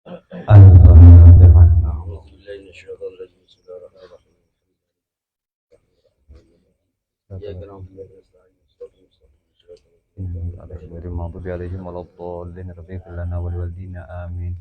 Al-Fatihah. أعوذ بالله من الشيطان الرجيم بسم الله الرحمن الرحيم إياك نعبد وإياك نستعين صراط المستقيم صراط الذين أنعمت عليهم غير المغضوب عليهم ولا الضالين ربنا اغفر لنا ولوالدينا آمين.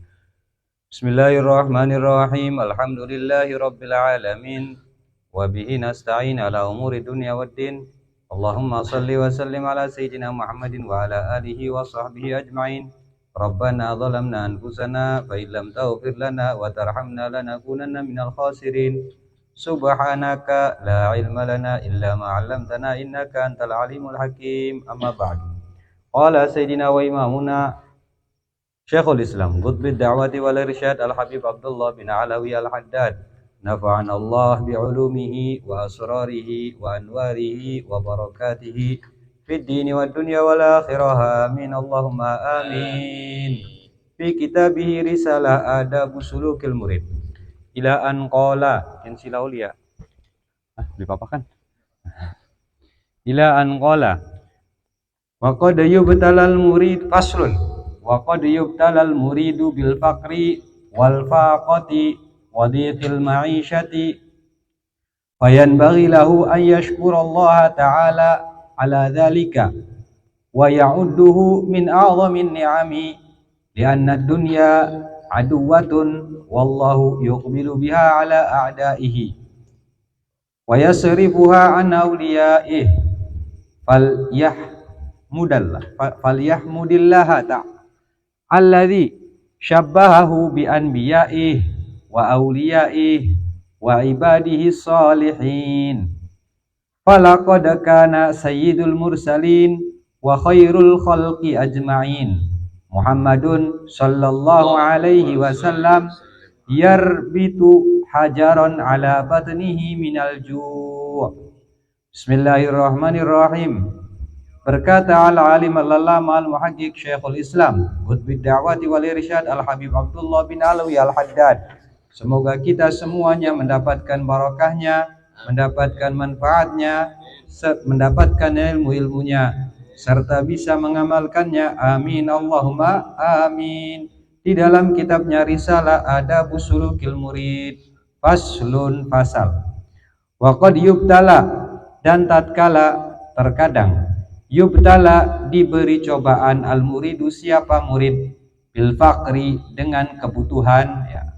Bismillahirrahmanirrahim. Alhamdulillahi rabbil alamin. Wa bihi nasta'in ala umuri dunya waddin. Allahumma salli wa sallim ala sayyidina Muhammadin wa ala alihi wa sahbihi ajma'in. Rabbana zalamna anfusana fa illam taghfir lana wa tarhamna lanakunanna minal khasirin. Subhanaka la ilma lana illa ma 'allamtana innaka antal alimul hakim. Amma ba'du. Qala sayyidina wa imamuna Syekhul Islam Qutbid Da'wati wal Irsyad Al-Habib Abdullah bin Alawi Al-Haddad nafa'ana Allah bi'ulumihi wa asrarihi wa anwarihi wa barakatihi fid dini wad dunya wal akhirah amin Allahumma amin. Fi kitabihi risalah adab sulukil murid ila an qala yang silaulia dipapakan ila an qala wa qad yubtalal murid faslun wa qad yubtalal muridu bil faqri wal faqati wa dhiqil ma'ishati fayanbaghi lahu an yashkura Allah ta'ala ala dhalika wa ya'udduhu min a'zamin ni'ami li'anna ad-dunya aduwwatun wallahu yuqbilu biha ala a'da'ihi wa yasrifuha an awliya'ihi falyahmudillaha ta'ala alladzi syabbahahu bi anbiya'ihi wa awliya'ihi wa ibadihi salihin falaqad kana sayyidul mursalin wa khairul khalqi ajma'in Muhammadun sallallahu alaihi wasallam yarbitu hajaran ala batnihi minal ju' Bismillahirrahmanirrahim. Berkata al-alim al-allama al-muhaqqiq Syekhul Islam Qutbid Da'wati wal Irsyad Al-Habib Abdullah bin Alawi Al-Haddad. Semoga kita semuanya mendapatkan barakahnya, mendapatkan manfaatnya, mendapatkan ilmu-ilmunya, serta bisa mengamalkannya. Amin Allahumma amin. Di dalam kitabnya Risalah Adab Sulukil Murid faslun fasal. Wa qad yubtala dan tatkala terkadang yubtala diberi cobaan al-muridu siapa murid bil faqri dengan kebutuhan ya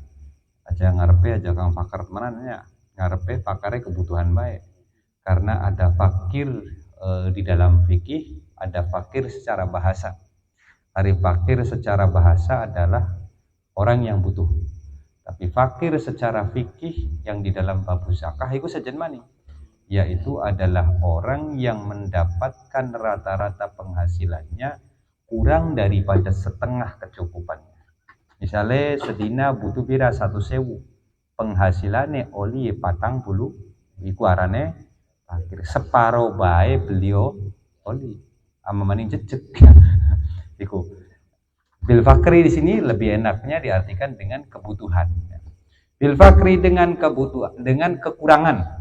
aja ngarepe aja kang fakir temenannya ngarepe fakare kebutuhan baik karena ada fakir di dalam fikih ada fakir secara bahasa. Hari fakir secara bahasa adalah orang yang butuh, tapi fakir secara fikih yang di dalam bab zakah itu sejen mani yaitu adalah orang yang mendapatkan rata-rata penghasilannya kurang daripada setengah kecukupannya. Misalnya sedina butuh pira 1.000, penghasilannya oli 40, iku arane fakir. Separo bae beliau oli ama maning jejeg. Iku bil fakri di sini lebih enaknya diartikan dengan kebutuhan. Bil fakri dengan kebutuhan, dengan kekurangan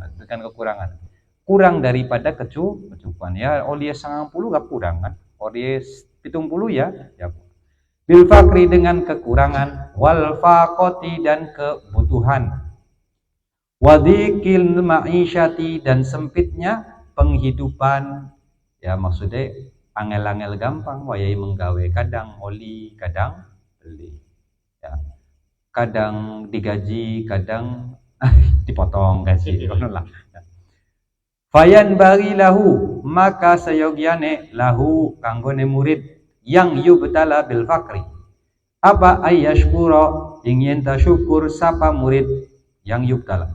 kurang daripada kecukupan ya oli 90 gak kurang kan oli 70 ya bil fakri dengan kekurangan wal faqati dan kebutuhan wadikil ma'isyati dan sempitnya penghidupan ya maksudnya angel-angel gampang wayai menggawe kadang oli kadang beli ya kadang digaji kadang dipotong gaji ngono lah. Fayan bagi lahu maka sayogyane lahu kanggone murid yang yubtala bil fakri apa ayyashkura ingin tasyukur sapa murid yang yubtala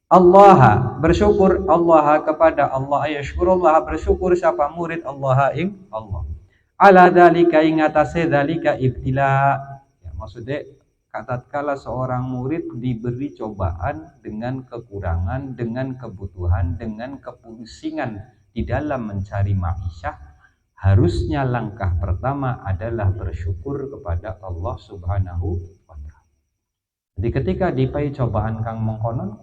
Allah bersyukur Allah kepada Allah ayyashkurullah bersyukur sapa murid Allah ing Allah ala dalika ing atase dalika ibtila ya maksudnya tatkala seorang murid diberi cobaan dengan kekurangan, dengan kebutuhan, dengan kepusingan di dalam mencari ma'isyah, harusnya langkah pertama adalah bersyukur kepada Allah Subhanahu wa ta'ala. Jadi ketika dipai cobaan kang mengkonon,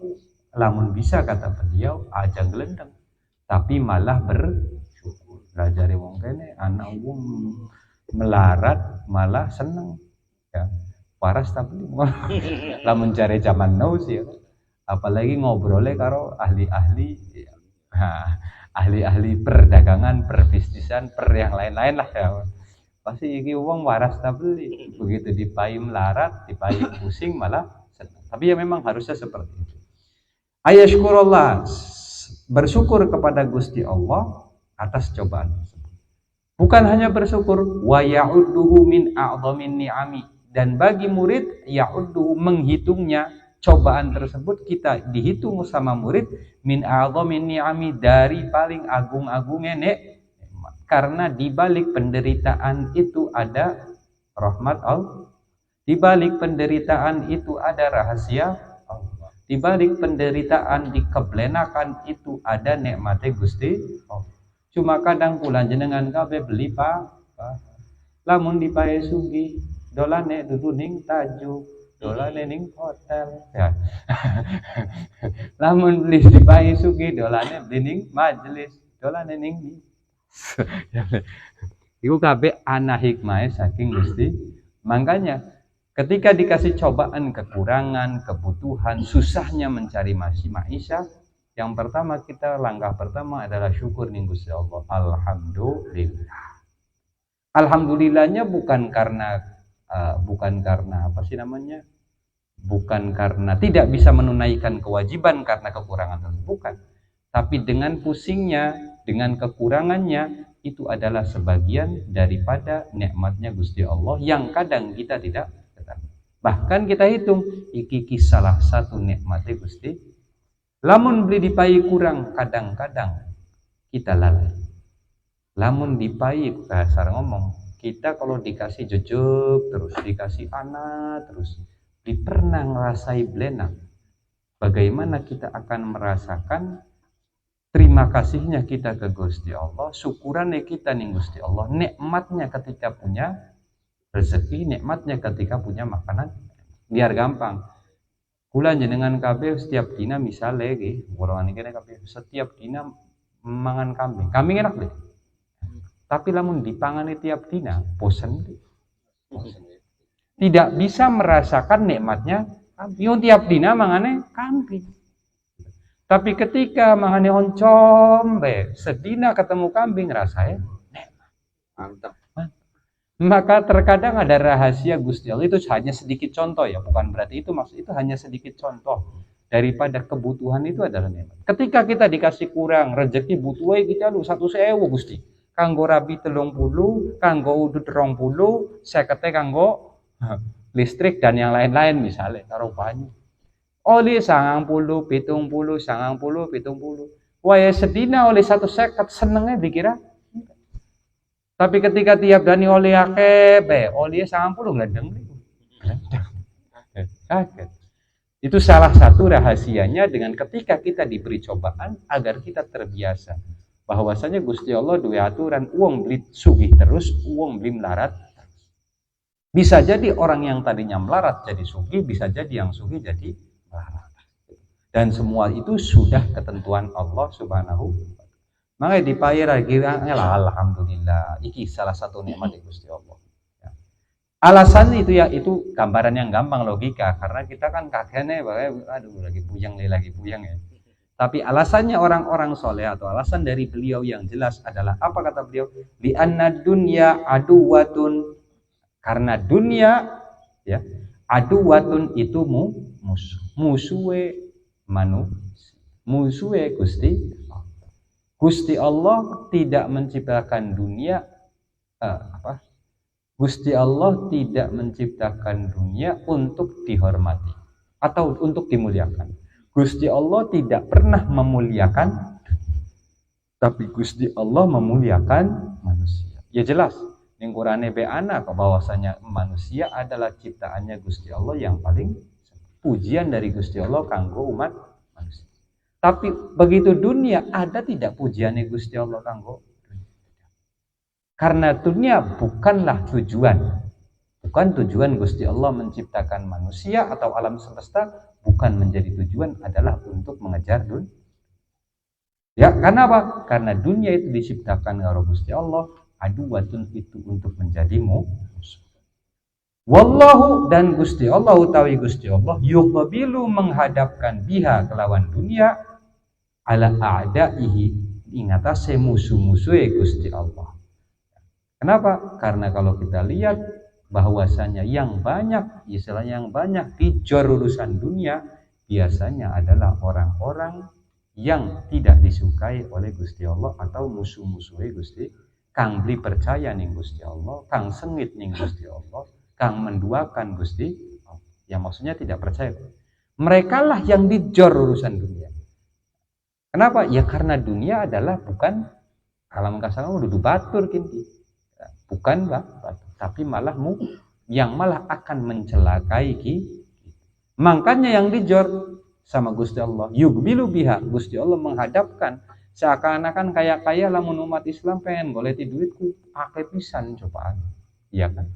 lamun bisa kata beliau aja gelendeng, tapi malah bersyukur. Belajar wong kene anak wong melarat malah seneng ya. waras tapi lah mencari zaman now sih ya. Apalagi ngobrolnya karo ahli-ahli ahli-ahli perdagangan, perbisnisan, yang lain-lain lah ya. Pasti iki uang waras tapi begitu dipaim larat, dipaim pusing malah senang. Tapi ya memang harusnya seperti itu. Ayashkurullah, bersyukur kepada Gusti Allah atas cobaan tersebut. Bukan hanya bersyukur, wa ya'udduhu min a'dhamin ni'ami, dan bagi murid ya'udduhu menghitungnya cobaan tersebut kita dihitung sama murid min a'dhamin ni'ami dari paling agung-agungnya nikmat. Karena di balik penderitaan itu ada rahmat Allah. Di balik penderitaan itu ada rahasia Allah. Di balik penderitaan dikeblenakan itu ada nikmatnya Gusti Allah. Cuma kadang kula jenengan kabeh beli lamun dipae sugi dolane dudu ning tajuk dolane ning hotel ya. Lamun beli dipae sugi dolane beli ning majelis dolane ning iku kabeh ana hikmahe saking Gusti. Makanya ketika dikasih cobaan, kekurangan, kebutuhan, susahnya mencari maisha, yang pertama langkah pertama adalah syukur ning Gusti Allah. Alhamdulillah. Alhamdulillahnya bukan karena apa sih namanya? Bukan karena tidak bisa menunaikan kewajiban karena kekurangan tersebut, bukan. Tapi dengan pusingnya, dengan kekurangannya, itu adalah sebagian daripada nikmatnya Gusti Allah yang kadang kita tidak ketahui. Bahkan kita hitung, iki salah satu nikmatnya Gusti. Lamun beli dipai kurang, kadang-kadang kita lalai. Lamun dipai kasar ngomong, kita kalau dikasih jejuk terus, dikasih anak terus, pernah ngerasai belenak. Bagaimana kita akan merasakan terima kasihnya kita ke Gusti Allah, syukurannya kita nih Gusti Allah, nikmatnya ketika punya rezeki, nikmatnya ketika punya makanan. Biar gampang. Kula jenengan kabeh setiap dina misale nggih, orang kene kabeh setiap dina mangan kambing. Kambing enak deh. Tapi lamun dipangani tiap dina, bosan deh. Tidak bisa merasakan nikmatnya kambing. Tiap dina mangane kambing. Tapi ketika mangane oncom be, sedina ketemu kambing rasanya mantap. Maka terkadang ada rahasia Gusti Allah, itu hanya sedikit contoh ya, bukan berarti itu maksud itu hanya sedikit contoh daripada kebutuhan itu adalah nikmat. Ketika kita dikasih kurang rezeki butuh kita lu 1.000 Gusti. Kanggo rabi 30, kanggo udut 20, 50 kanggo listrik dan yang lain-lain misalnya taruh banyu. Oli 90, 70, 90, 70. Wah sedina oleh 150 senengnya dikira. Tapi ketika tiap dani oli akeh, oli 90 gledeng. Kaget. Itu salah satu rahasianya dengan ketika kita diberi cobaan agar kita terbiasa. Bahwasanya Gusti Allah duwe aturan uang beli sugih terus, uang beli melarat. Bisa jadi orang yang tadinya melarat jadi sugih, bisa jadi yang sugih jadi melarat. Dan semua itu sudah ketentuan Allah Subhanahu. Makanya dipayar lagi alhamdulillah. Iki salah satu nikmat di Gusti Allah. Ya. Alasan itu ya itu gambaran yang gampang logika karena kita kan kakeknya aduh lagi puyeng ya. Tapi alasannya orang-orang soleh atau alasan dari beliau yang jelas adalah apa kata beliau? Li anna dunya aduwatun, karena dunia ya aduwatun itu musuhe manusia, musuhe Gusti Allah tidak menciptakan dunia Gusti Allah tidak menciptakan dunia untuk dihormati atau untuk dimuliakan. Gusti Allah tidak pernah memuliakan, tapi Gusti Allah memuliakan manusia. Ya jelas, ning Qur'ane be ana bahwasanya manusia adalah ciptaannya Gusti Allah yang paling pujian dari Gusti Allah kanggo umat manusia. Tapi begitu dunia ada tidak pujiannya Gusti Allah kanggo? Karena dunia bukanlah tujuan. Bukan tujuan Gusti Allah menciptakan manusia atau alam semesta, bukan menjadi tujuan, adalah untuk mengejar dunia. Ya, karena apa? Karena dunia itu diciptakan oleh Gusti Allah, aduwatun itu untuk menjadi musuh. Wallahu dan Gusti Allah utawi Gusti Allah yuqbilu menghadapkan biha kelawan dunia ala a'daihi ing atase musuh-musuhe Gusti Allah. Kenapa? Karena kalau kita lihat bahwasanya yang banyak, istilahnya yang banyak dijor urusan dunia biasanya adalah orang-orang yang tidak disukai oleh Gusti Allah atau musuh-musuhe Gusti, kang beli percaya ning Gusti Allah, kang sengit ning Gusti Allah, kang menduakan Gusti Allah. Yang maksudnya tidak percaya. Mereka lah yang dijor urusan dunia. Kenapa? Ya karena dunia adalah bukan alam kasar dudu batur kinti. Bukan batur, tapi malah yang malah akan mencelakai kita. Makanya yang dijor sama Gusti Allah, yugbilu biha, Gusti Allah menghadapkan seakan-akan kaya-kaya lamun umat Islam pengen goleti duitku pakai pisan cobaan. Iya kan?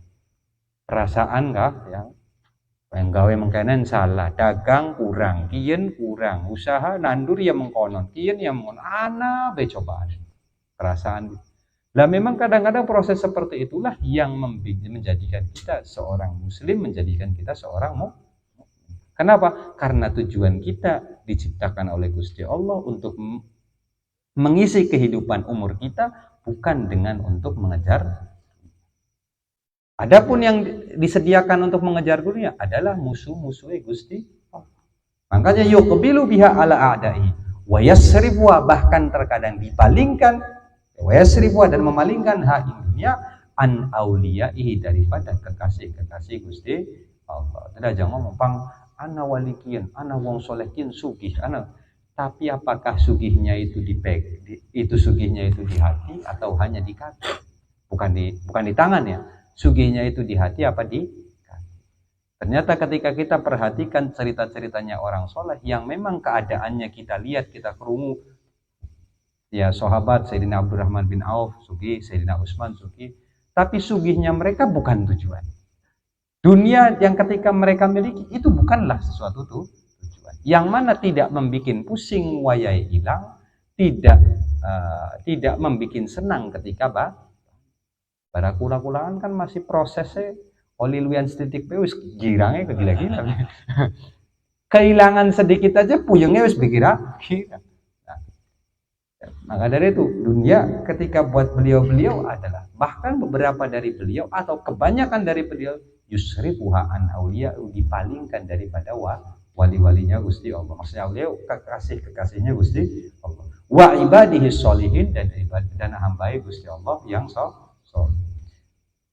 Perasaan kah yang pengen gawe mengkanan salah, dagang kurang, kian kurang, usaha nandur ya mengkonon, kian ya mengkonon, ana be cobaan. Perasaan. Lah memang kadang-kadang proses seperti itulah yang menjadikan kita seorang muslim, menjadikan kita seorang Kenapa? Karena tujuan kita diciptakan oleh Gusti Allah untuk mengisi kehidupan umur kita, bukan dengan untuk mengejar. Adapun yang disediakan untuk mengejar dunia adalah musuh-musuhnya Gusti Allah. Makanya yuqbilu biha ala a'dai wa yasrifu, bahkan terkadang dipalingkan wa yasrifu dan memalingkan dunia an auliyaihi daripada kekasih-kekasih Gusti Allah. Tidak jangan ngomong ana walikian, ana wong solehin sugih, ana. Tapi apakah sugihnya itu sugihnya itu di hati atau hanya di kaki? Bukan di tangan ya. Sugihnya itu di hati apa di kaki? Ternyata ketika kita perhatikan cerita-ceritanya orang soleh yang memang keadaannya kita lihat, kita kerungu, ya sahabat Sayyidina Abdurrahman bin Auf sugih, Sayyidina Utsman sugih, tapi sugihnya mereka bukan tujuan. Dunia yang ketika mereka miliki itu bukanlah sesuatu tujuan. Yang mana tidak membikin pusing wayai hilang, tidak membikin senang ketika pada kula-kulaan kan masih prosesnya oli luyan setitik wis girangnya ke gila-gila. Kehilangan sedikit aja puyengnya wis berkira. Nah, maka dari itu dunia ketika buat beliau-beliau adalah bahkan beberapa dari beliau atau kebanyakan dari beliau yusrifuha an auliya, dipalingkan daripada wali-walinya Gusti Allah. Maksudnya beliau kekasih-kekasihnya Gusti Allah. Wa ibadihi sholihin, dan hambai Gusti Allah yang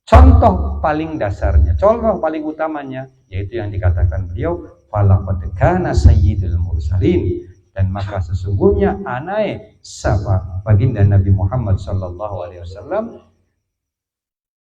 contoh paling dasarnya, contoh paling utamanya yaitu yang dikatakan beliau falaqad kana sayyidul mursalin, dan maka sesungguhnya anae sapa baginda Nabi Muhammad sallallahu alaihi wasallam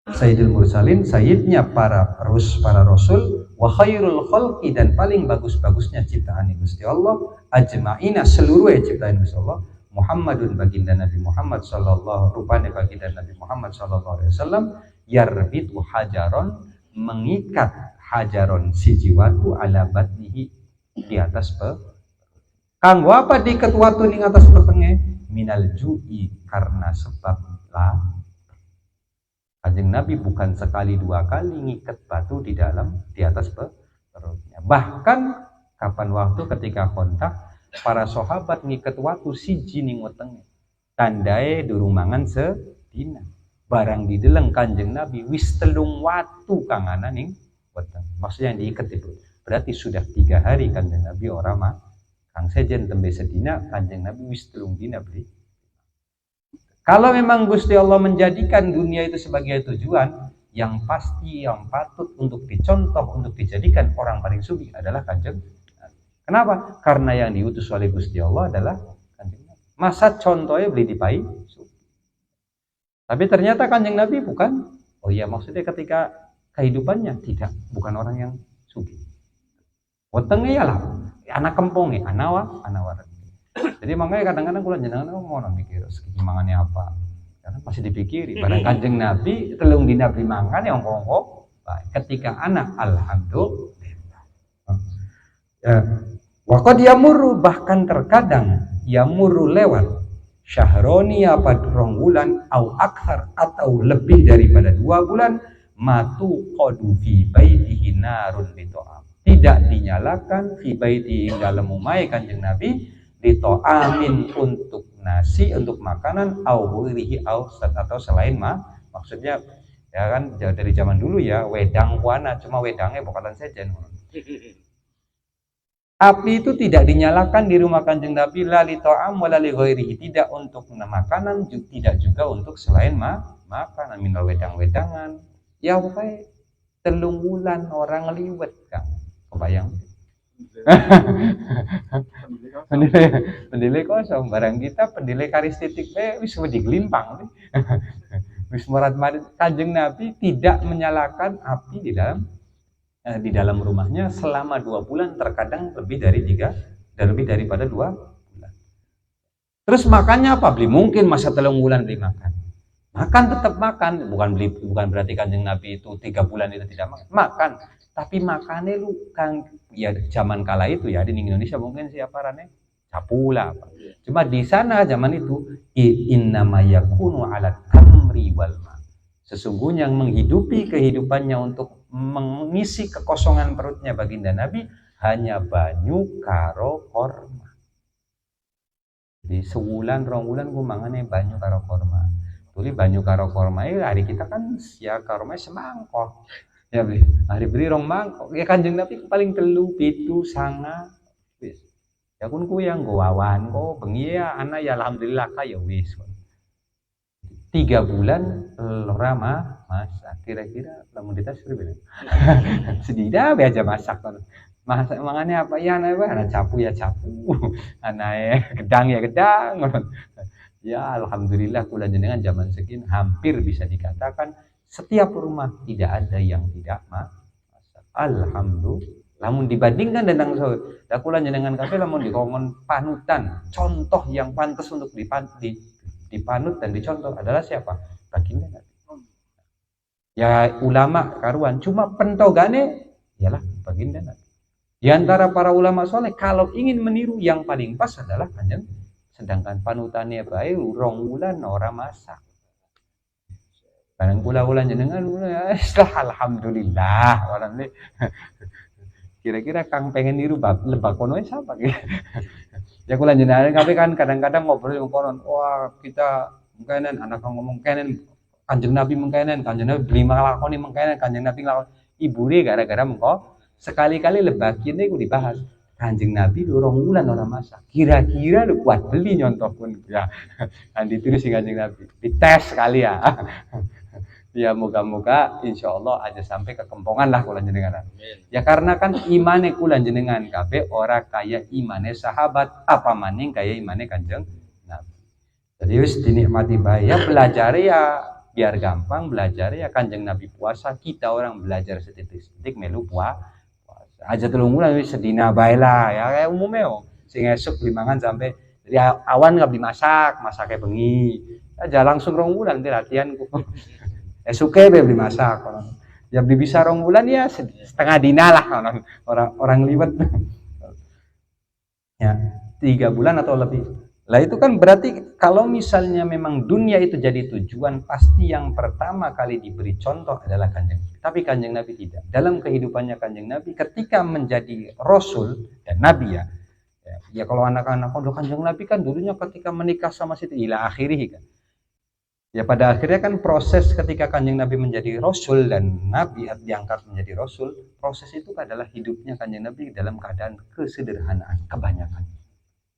sayyidul mursalin, sayyidnya para rasul, wa khairul khalqi, dan paling bagus-bagusnya ciptaan Gusti Allah, ajma'ina seluruh ciptaan Gusti Allah, Muhammadun baginda Nabi Muhammad sallallahu rupane baginda Nabi Muhammad sallallahu alaihi wasallam, yarbitu hajaron, mengikat hajaron siji watu ala batnihi, di atas kanggo apa diikat watu ning atas petenge, minal ju'i, karena sebab Kanjeng Nabi bukan sekali dua kali ngikat batu di atas perutnya. Bahkan kapan waktu ketika kontak para sahabat ngiket watu siji ning wetenge, tandae durung mangan sedina. Barang dideleng Kanjeng Nabi wis telung watu kangana ning weteng. Maksudnya yang diikat itu berarti sudah 3 hari Kanjeng Nabi ora kang sejen tembe sedina, Kanjeng Nabi wis telung dina beli. Kalau memang Gusti Allah menjadikan dunia itu sebagai tujuan, yang pasti yang patut untuk dicontoh, untuk dijadikan orang paling sugih adalah Kanjeng Nabi. Kenapa? Karena yang diutus oleh Gusti Allah adalah Kanjeng Nabi. Masa contohnya beli dipai sugih. Tapi ternyata Kanjeng Nabi bukan. Oh iya, maksudnya ketika kehidupannya tidak, bukan orang yang sugih. Wetenge ya lah, anak kempong ya, anak warat. Jadi makanya kadang-kadang kula jenengan ngono mikir rezeki mangannya apa. Karena masih dipikiri barang Kanjeng Nabi telung dina beli mangan yang pokok. Ketika anak alhamdulillah. Waqad yamurru, bahkan terkadang yamurru lewat syahroni apa 2 bulan au akthar, atau lebih daripada 2 bulan, matu qadu fi baitihi narun bito'am. Tidak dinyalakan fi baitihi dalam umai Kanjeng Nabi bito'amin untuk nasi, untuk makanan, au wirihi atau selain maksudnya ya kan dari zaman dulu ya wedang kuana, cuma wedangnya bukan sejen. Api itu tidak dinyalakan di rumah Kanjeng Nabi la li ta'am wala li ghairihi, tidak untuk makanan, tidak juga untuk selain makanan, minal wedang-wedangan. Ya pokoknya telung wulan orang liwet Kang. Kebayang? Pendile kosong barang kita pendile karistetik wis wedi glimpang. Wis marat-marit. Kanjeng Nabi tidak menyalakan api di dalam rumahnya selama 2 bulan, terkadang lebih dari 3 dan lebih daripada 2 bulan. Terus makannya apa? Beli mungkin masa 3 bulan beli makan. Makan tetap makan, bukan berarti Kanjeng Nabi itu 3 bulan itu tidak makan. Makan, tapi makannya lu kan ya zaman kala itu ya di Indonesia mungkin siapa rane capula apa. Cuma di sana zaman itu innama yakunu ala tamri wal ma. Sesungguhnya yang menghidupi kehidupannya untuk mengisi kekosongan perutnya baginda Nabi hanya banyu karo korma. Jadi sebulan 2 bulan gue mangane banyu karo korma. Tuli banyu karo korma hari kita kan ya korma semangkok. Ya beli hari beli 2 mangkok. Ya Kanjeng Nabi paling 3, 7, 9 wis. Ya kun ku yang gowawan kok bengi ya anak ya alhamdulillah kaya wis. 3 bulan lorama masak kira-kira lamun ditas berapa? Sedida be aja masak kan. Masak mangannya apa ya anak capu ya capu. Anak gedang ya gedang. Ya alhamdulillah kula jenengan zaman segini hampir bisa dikatakan setiap rumah tidak ada yang tidak masak. Alhamdulillah. Lamun dibandingkan dengan kula jenengan kabeh lamun dikongkon panutan, contoh yang pantas untuk dipanut dan dicontoh adalah siapa? Baginda Nabi. Ya ulama karuan, cuma pentogane ialah baginda Nabi. Di antara para ulama soleh kalau ingin meniru yang paling pas adalah Kanjeng. Sedangkan panutannya bae 2 bulan orang masak. Barang kula jenengan alhamdulillah orang ini. Kira-kira Kang pengen niru lebak kono siapa gitu. Ya kula jenengan kabeh kan kadang-kadang ngobrol konon, wah kita mengkenen anak ngomong kenen Kanjeng Nabi mengkenen, Kanjeng Nabi beli nglakoni mengkenen, Kanjeng Nabi nglakoni ibune gara-gara mengko sekali-kali lebak ini ku dibahas. Kanjeng Nabi 2 bulan ora masak. Kira-kira lu kuat beli nyontohpun ya. Kan ditulis Kanjeng Nabi. Dites sekali ya. Ya moga-moga insyaallah aja sampai ke kempongan lah kula jenengan. Ya karena kan imane kula jenengan kabeh ora kaya imane sahabat, apa maning kaya imane Kanjeng Nabi. Jadi wis dinikmati bae ya belajar ya biar gampang belajar ya Kanjeng Nabi puasa, kita orang belajar setitik-setitik melu puasa. Aja 3 bulan wis sedina bae lah ya kayak umumnya sing esuk beli mangan sampai dari awan enggak beli masaknya bengi. Aja langsung 2 bulan nanti latihan ku. Esuke beli masak ya beli bisa 2 bulan ya setengah dina lah orang liwet ya 3 bulan atau lebih lah. Itu kan berarti kalau misalnya memang dunia itu jadi tujuan, pasti yang pertama kali diberi contoh adalah Kanjeng. Tapi Kanjeng Nabi tidak. Dalam kehidupannya Kanjeng Nabi ketika menjadi Rasul dan Nabi ya kalau anak-anak Kanjeng Nabi kan dulunya ketika menikah sama Siti ila akhirih kan. Ya pada akhirnya kan proses ketika Kanjeng Nabi menjadi Rasul dan Nabi diangkat menjadi Rasul, proses itu adalah hidupnya Kanjeng Nabi dalam keadaan kesederhanaan kebanyakan.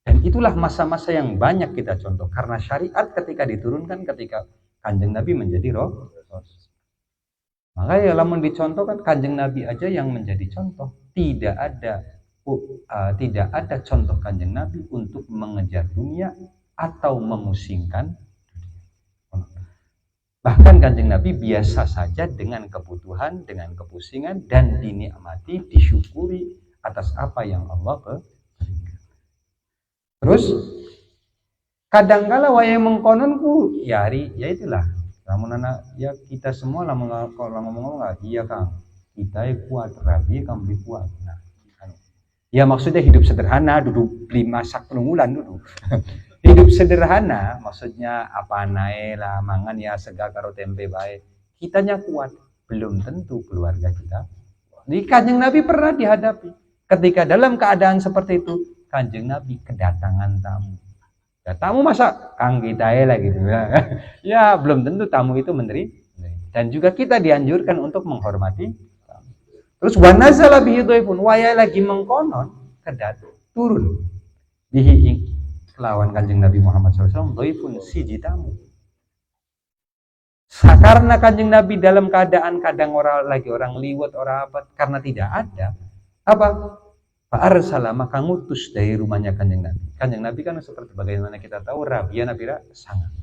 Dan itulah masa-masa yang banyak kita contoh karena syariat ketika diturunkan ketika Kanjeng Nabi menjadi Rasul. Makanya lamun dicontohkan Kanjeng Nabi aja yang menjadi contoh, tidak ada contoh Kanjeng Nabi untuk mengejar dunia atau memusingkan. Bahkan Kanjeng Nabi biasa saja dengan kebutuhan, dengan kepusingan dan dinikmati, disyukuri atas apa yang Allah berikan. Terus kadangkala wayang mengkononku ya itulah. Lamun anak ya kita semua lamun ngomong iya Kang. Kita kuat rabi Kang beli kuat. Nah, ya maksudnya hidup sederhana, duduk beli masak 3 bulan duduk. Hidup sederhana maksudnya apa nae lah mangan ya sega karo tempe bae. Kitanya kuat. belum tentu keluarga kita. Jadi Kanjeng Nabi pernah dihadapi. Ketika dalam keadaan seperti itu, Kanjeng Nabi kedatangan tamu. Ya, tamu masa kang kita lagi gitu. Ya, belum tentu tamu itu menteri. Dan juga kita dianjurkan untuk menghormati tamu. Terus wa nazala bihi dhaifun, waya lagi mengkonon turun bihi kelawan Kanjeng Nabi Muhammad SAW dhaifun siji tamu. Karena Kanjeng Nabi dalam keadaan kadang orang liwat orang apa karena tidak ada apa fa'arsala maka ngutus dari rumahnya Kanjeng Nabi. Kanjeng Nabi kan seperti bagaimana kita tahu Rabia Nabira sangat.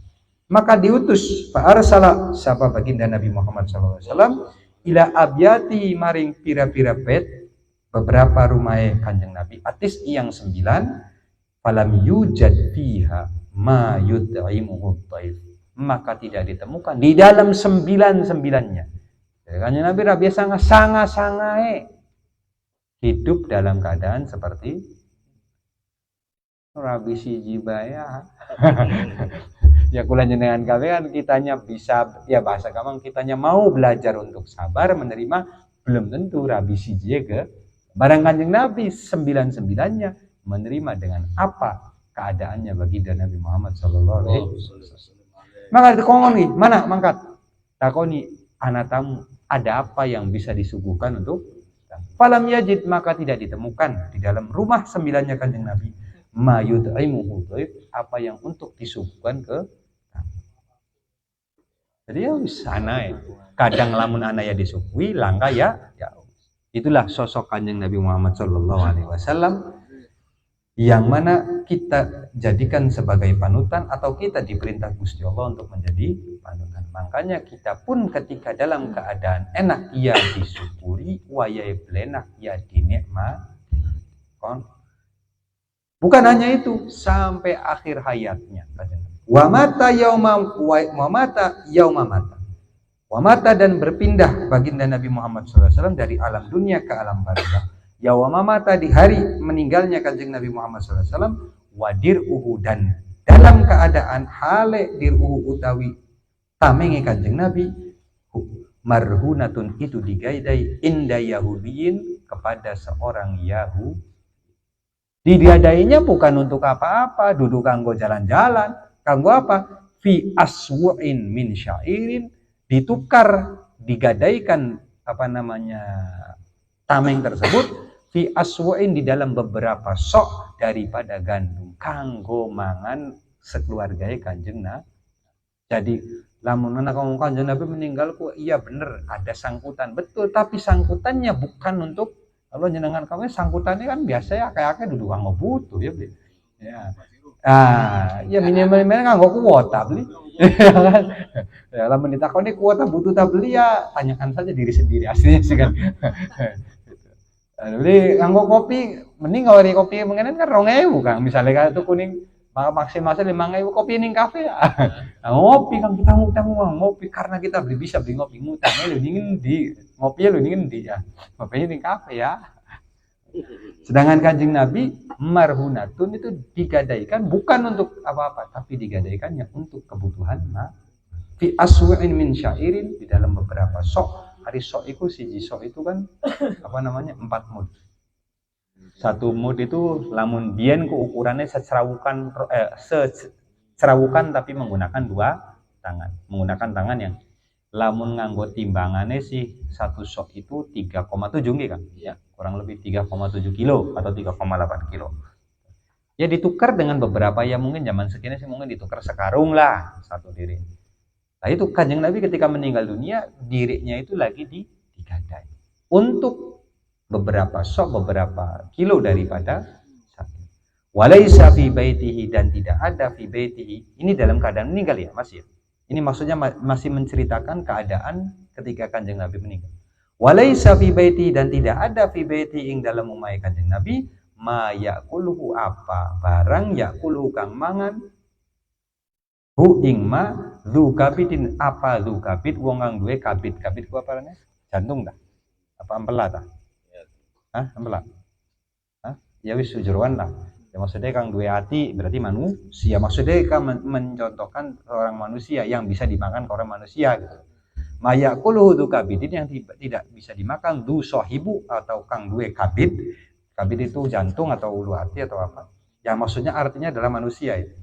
Maka diutus fa'arsala siapa baginda Nabi Muhammad SAW ila abyati maring pira-pira pet beberapa rumah Kanjeng Nabi atis yang 9 falam yujad fiha ma yud'imuhu dhaif, maka tidak ditemukan di dalam 9-9-nya. Kanjeng Nabi Rabia sangat hidup dalam keadaan seperti Rabi siji baya. Ya kula jenengan kalian kitanya bisa ya bahasa gampang kitanya mau belajar untuk sabar menerima belum tentu Rabi siji ke barang Kanjeng Nabi 9-9-nya menerima dengan apa keadaannya baginda Nabi Muhammad sallallahu alaihi wasallam. Maka dikongkon nih, mana mangkat? Takoni anak tamu, ada apa yang bisa disuguhkan untuk falam yajid, maka tidak ditemukan di dalam rumah 9-nya Kanjeng Nabi ma yud'imuhu dhaif, apa yang untuk disuguhkan ke tamu. Jadi ya sana ya. Kadang lamun ana ya disuguhi, langka ya. Itulah sosok Kanjeng Nabi Muhammad sallallahu alaihi wasallam yang mana kita jadikan sebagai panutan atau kita diperintah Gusti Allah untuk menjadi panutan. Makanya kita pun ketika dalam keadaan enak ia disyukuri, wayai belenak ia dinikmat. Bukan hanya itu, sampai akhir hayatnya. Wa mata yauma mata. Wa mata dan berpindah baginda Nabi Muhammad SAW dari alam dunia ke alam barzakh. Yauma mata di hari meninggalnya Kanjeng Nabi Muhammad SAW, wadir'uhu dan dalam keadaan hale dir'uhu utawi tamenge Kanjeng Nabi marhunatun itu digadai inda Yahudiyin kepada seorang Yahudi. Digadainya bukan untuk apa-apa, duduk kanggo jalan-jalan, kanggo apa? Fi aswa'in min syairin, ditukar, digadaikan tameng tersebut fi aswa'in di dalam beberapa sok daripada gandum kanggo mangan sekeluarga Kanjeng Nabi. Jadi lamun anak Kanjeng Nabi meninggal ku iya bener ada sangkutan betul, tapi sangkutannya bukan untuk kalau jenengan kamu sangkutannya kan biasa ya kayak duduk kanggo butuh ya beli. Ya. Ya minimal nganggo kuota beli. Ya lamun ditakoni kuota butuh tak beli ya tanyakan saja diri sendiri aslinya sih kan. Jadi nganggo kopi mending ngawari kopi mengenan kan 2.000 Kang, misalnya kayak itu kuning maksimal 5.000 kopi ning kafe ya. Nah, ngopi kan kita ngutang ngopi karena kita bisa beli ngopi ngutangnya lu dingin di ngopinya lu dingin di ya. Ngopinya ning kafe ya. Sedangkan Kanjeng Nabi marhunatun itu digadaikan bukan untuk apa-apa tapi digadaikannya untuk kebutuhan fi aswa'in min syairin di dalam beberapa sok. Hari sok itu siji sok itu kan 4 mud. 1 mud itu lamun biyen ku ukurannya secerawukan tapi menggunakan 2 tangan. Menggunakan tangan yang lamun nganggo timbangannya sih 1 sok itu 3,7 nggih kan? Ya, kurang lebih 3,7 kilo atau 3,8 kilo. Ya ditukar dengan beberapa ya mungkin zaman segini sih mungkin ditukar sekarung lah 1 diri. Nah itu Kanjeng Nabi ketika meninggal dunia dirinya itu lagi digadai untuk beberapa sok beberapa kilo daripada satu. Walaisa fi baitihi dan tidak ada fi baitihi ini dalam keadaan meninggal ya Mas ya. Ini maksudnya masih menceritakan keadaan ketika Kanjeng Nabi meninggal. Walaisa fi baitihi dan tidak ada fi baitihi ing dalam umai Kanjeng Nabi ma yaquluhu apa barang yaquluhu kang mangan hu ing ma zu kabitin apa zu kabit wong kang duwe kabit ku apa namanya jantung dah apa ampela ta ampela ya wis sujuruan lah ya maksudnya kang duwe hati berarti manusia maksudnya kan mencontohkan seorang manusia yang bisa dimakan ke orang manusia gitu mayakuluhu du kabidin, yang tidak bisa dimakan du sohibu atau kang duwe kabid. Kabid itu jantung atau ulu hati atau apa. Ya maksudnya artinya adalah manusia itu.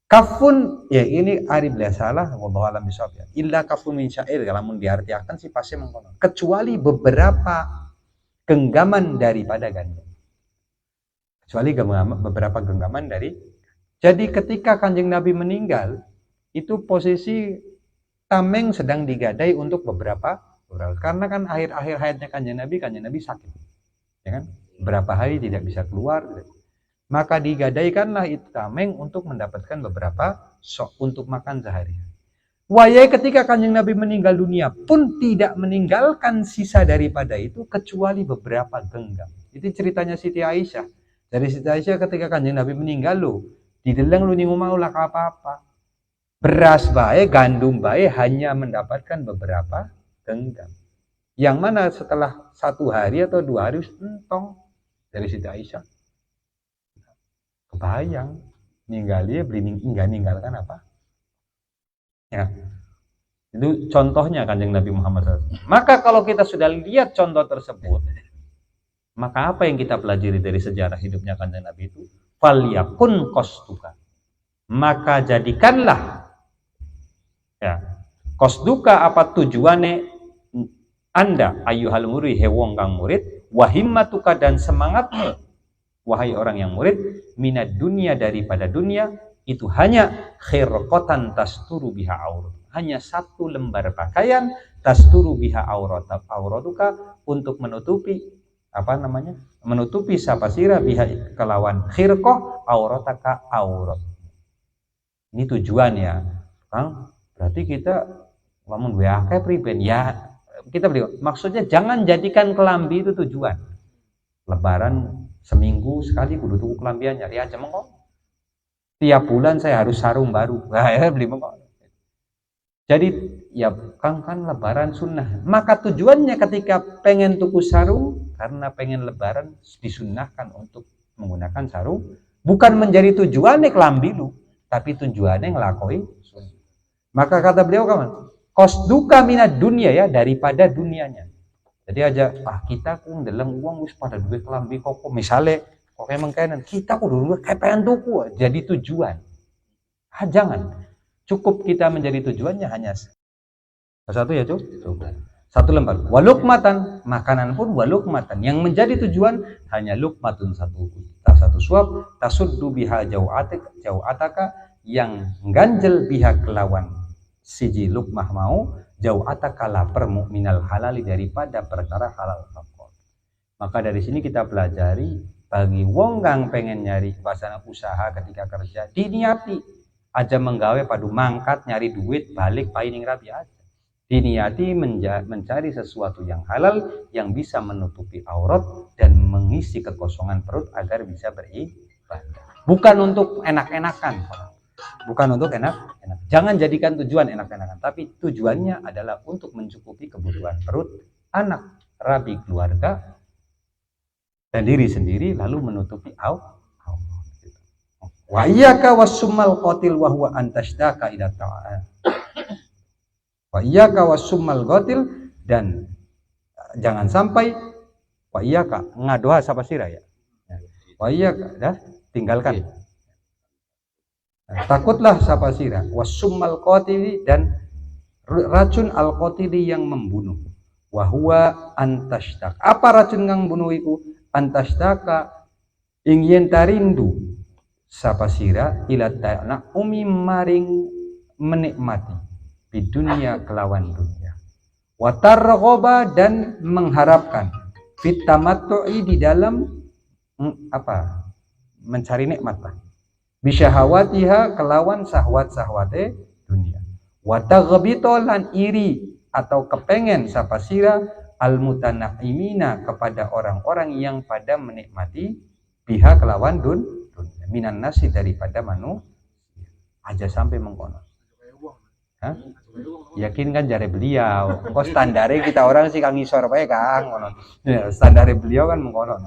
Kafun, ya ini ari biasalah, wallahu alam bisawab ya. Illa kafun min syair, kalau diartikan sih pasti mengkono. Kecuali beberapa genggaman daripada gandum. Kecuali beberapa genggaman dari. Jadi ketika Kanjeng Nabi meninggal, itu posisi tameng sedang digadai untuk beberapa. Karena kan akhir-akhir hayatnya Kanjeng Nabi sakit. Ya kan? Berapa hari tidak bisa keluar. Maka digadaikanlah itu tameng untuk mendapatkan beberapa sok untuk makan sehari. Wayai ketika Kanjeng Nabi meninggal dunia pun tidak meninggalkan sisa daripada itu kecuali beberapa genggam. Itu ceritanya Siti Aisyah. Dari Siti Aisyah ketika Kanjeng Nabi meninggal loh, dideleng lu ningu mau lah apa-apa. Beras bae, gandum bae hanya mendapatkan beberapa genggam. Yang mana setelah 1 hari atau 2 hari entong dari Siti Aisyah. Kebayang ninggalnya enggak ninggalkan apa ya, itu contohnya Kanjeng Nabi Muhammad SAW. Maka kalau kita sudah lihat contoh tersebut, maka apa yang kita pelajari dari sejarah hidupnya Kanjeng Nabi itu, falyakun qasduka, maka jadikanlah ya qasduka, apa tujuannya Anda ayyuhal murid, hewong kang murid, wahimmatuka, dan semangatmu wahai orang yang murid, minad dunia, daripada dunia, itu hanya khirqatan tasturu biha aurat, hanya 1 lembar pakaian, tasturu biha auratuka, untuk menutupi menutupi sapasira biha kelawan khirqah aurataka aurat. Ini tujuannya, Kang. Berarti kita lamun akeh priben ya, kita beli. Maksudnya jangan jadikan kelambi itu tujuan. Lebaran seminggu sekali kudu tuku kelambian, nyari aja mengkok. Tiap bulan saya harus sarung baru. Nah, ya beli mengkok. Jadi ya kan lebaran sunnah. Maka tujuannya ketika pengen tuku sarung karena pengen lebaran disunnahkan untuk menggunakan sarung, bukan menjadi tujuannya kelambi lu, tapi tujuannya ngelakoi sunnah. Maka kata beliau kawan, qasduka minad dunia, ya daripada dunianya. Jadi aja kita ku ndeleng uang wis pada duit kelambi kok misale kok emang kenen kita ku dulu kayak pengen tuku jadi tujuan. Jangan. Cukup kita menjadi tujuannya hanya 1 ya, Cuk. 1 lembar. Walukmatan, makanan pun walukmatan, yang menjadi tujuan hanya lukmatun, 1 suap, tasuddu biha jau'ataka, yang ganjel biha kelawan siji lukmah mau jauh atakala permu'minal halali, daripada perkara halal fakor. Maka dari sini kita pelajari bagi wong kang pengen nyari pasana usaha ketika kerja, diniati aja menggawe padu mangkat nyari duit balik paining rapi aja. Diniati mencari sesuatu yang halal yang bisa menutupi aurat dan mengisi kekosongan perut agar bisa beribadah. Bukan untuk enak-enakan. Bukan untuk enak. Jangan jadikan tujuan enak-enakan, tapi tujuannya adalah untuk mencukupi kebutuhan perut, anak, rabi, keluarga, dan diri sendiri, lalu menutupi aurat. Wa iyyaka wasummal qatil wa huwa antashtaka ila ta'ala. Wa iyyaka wasummal qatil, dan jangan sampai wa iyyaka ngadoha sapa sira ya. Wa iyyaka dah tinggalkan. Takutlah sapa sira wasummal qatili, dan racun al qatili yang membunuh. Wa huwa antashtaka. Apa racun kang bunuh iku? Antashtaka ingin tarindu sapa sira ila ta'ala umi maring menikmati di dunia kelawan dunia. Wa targhoba, dan mengharapkan fit tamattu'i, di dalam mencari nikmat lah. Bisyahawatiha, kelawan sahwat-sahwate dunia. Wa taghbito, lan iri atau kepengen sapa sira al mutana'imina, kepada orang-orang yang pada menikmati biha kelawan dunia, minan nasi, daripada manusia. Aja sampai mengkono. Hah? Yakin kan jare beliau. Kok standare kita orang sih kang ngisor wae Kang ngono. Ya, standare beliau kan mengkono.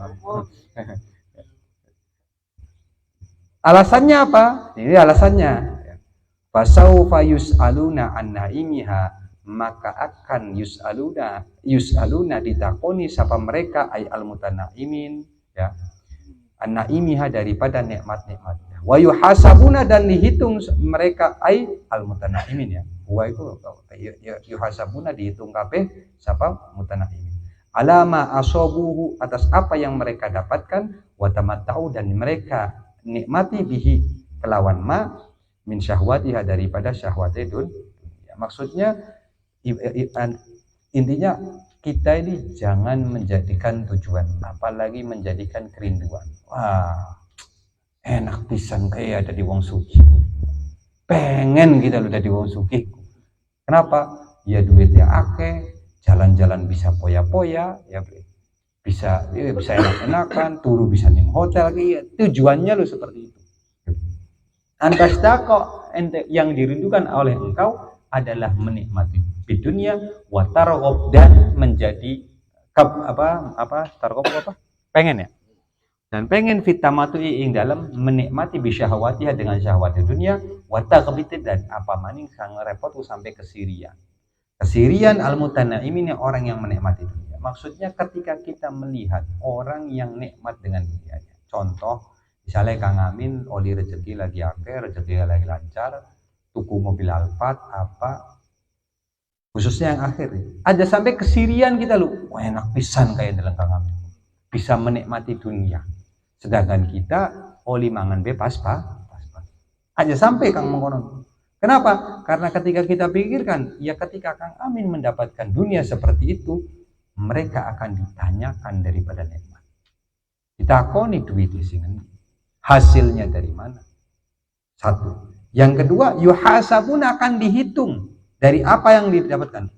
Alasannya apa? Ini alasannya. Fasaufa yus'aluna an naimiha, maka akan yus'aluna ditakoni sapa mereka ay al-mutanaimin ya an-naimiha daripada nikmat-nikmatnya wa yuhasabuna dan dihitung mereka ay al-mutanaimin ya wa itu yuhasabuna dihitung kabeh sapa mutanaimin alama asobuhu atas apa yang mereka dapatkan wa tamatta'u dan mereka nikmati bihi kelawan ma min syahwatiha daripada syahwatnya dunia. Maksudnya intinya kita ini jangan menjadikan tujuan, apalagi menjadikan kerinduan. Wah, enak pisan kayak ada di wong suci. Pengen kita udah di wong suci. Kenapa? Ya duitnya akeh, jalan-jalan bisa poya-poya, ya bisa enak-enakan, turu bisa ning hotel kayak tujuannya lo seperti itu. Antastaqo yang dirindukan oleh engkau adalah menikmati di dunia wa targhab dan menjadi targhab pengen ya dan pengen fitamatu'i ing dalam menikmati bisyahwatiha dengan syahwat dunia wa taghbit dan apa maning sang repot sampai kesirian al-mutanaimin orang yang menikmati dunia. Maksudnya ketika kita melihat orang yang nikmat dengan dunianya, contoh misalnya Kang Amin oli rezeki lagi akeh, rezeki lagi lancar, tuku mobil Alphard apa khususnya yang akhir ada sampai kesirian kita lu wah enak pisan kayak dalam Kang Amin bisa menikmati dunia sedangkan kita oli mangan bebas aja sampai Kang mengkonon. Kenapa? Karena ketika kita pikirkan ya ketika Kang Amin mendapatkan dunia seperti itu mereka akan ditanyakan daripada nikmat ditakoni duit sing hasilnya dari mana satu yang kedua yuhasabun akan dihitung dari apa yang didapatkan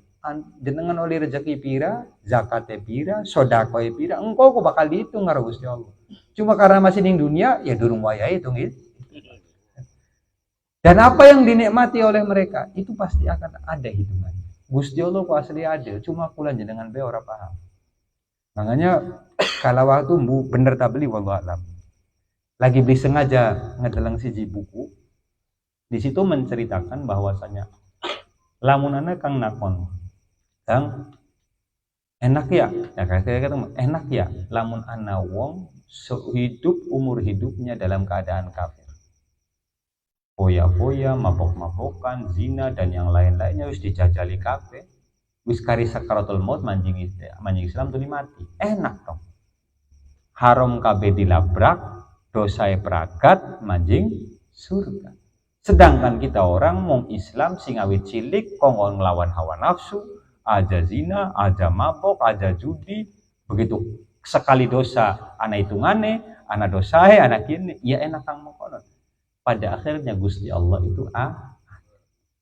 jenengan oleh rezeki pira, zakatnya pira, sedekah pira, engkau kok bakal dihitung karo Gusti Allah. Cuma karena masih di dunia ya durung waya hitung itu. Dan apa yang dinikmati oleh mereka itu pasti akan ada hitungan. Gusti Allah kok asli adil, cuma kula jenengan bae ora paham. Makanya kalau waktu bener tak beli wallahu alam. Lagi beli sengaja ngedeleng siji buku. Di situ menceritakan bahwasanya lamunana Kang nakon Kang enak ya kayak enak ya lamun ana wong umur hidupnya dalam keadaan kafir foya-foya mabok-mabokan zina dan yang lain-lainnya wis dijajali kabeh wis kari sakaratul maut manjing Islam tuh mati enak dong haram kabeh dilabrak dosa pragat manjing surga. Sedangkan kita orang mong Islam sing awit cilik kongkong ngelawan hawa nafsu, aja zina, aja mabok, aja judi, begitu sekali dosa anak hitungane, anak dosahe, anak ini, ya enak kang mengkonon. Pada akhirnya Gusti Allah itu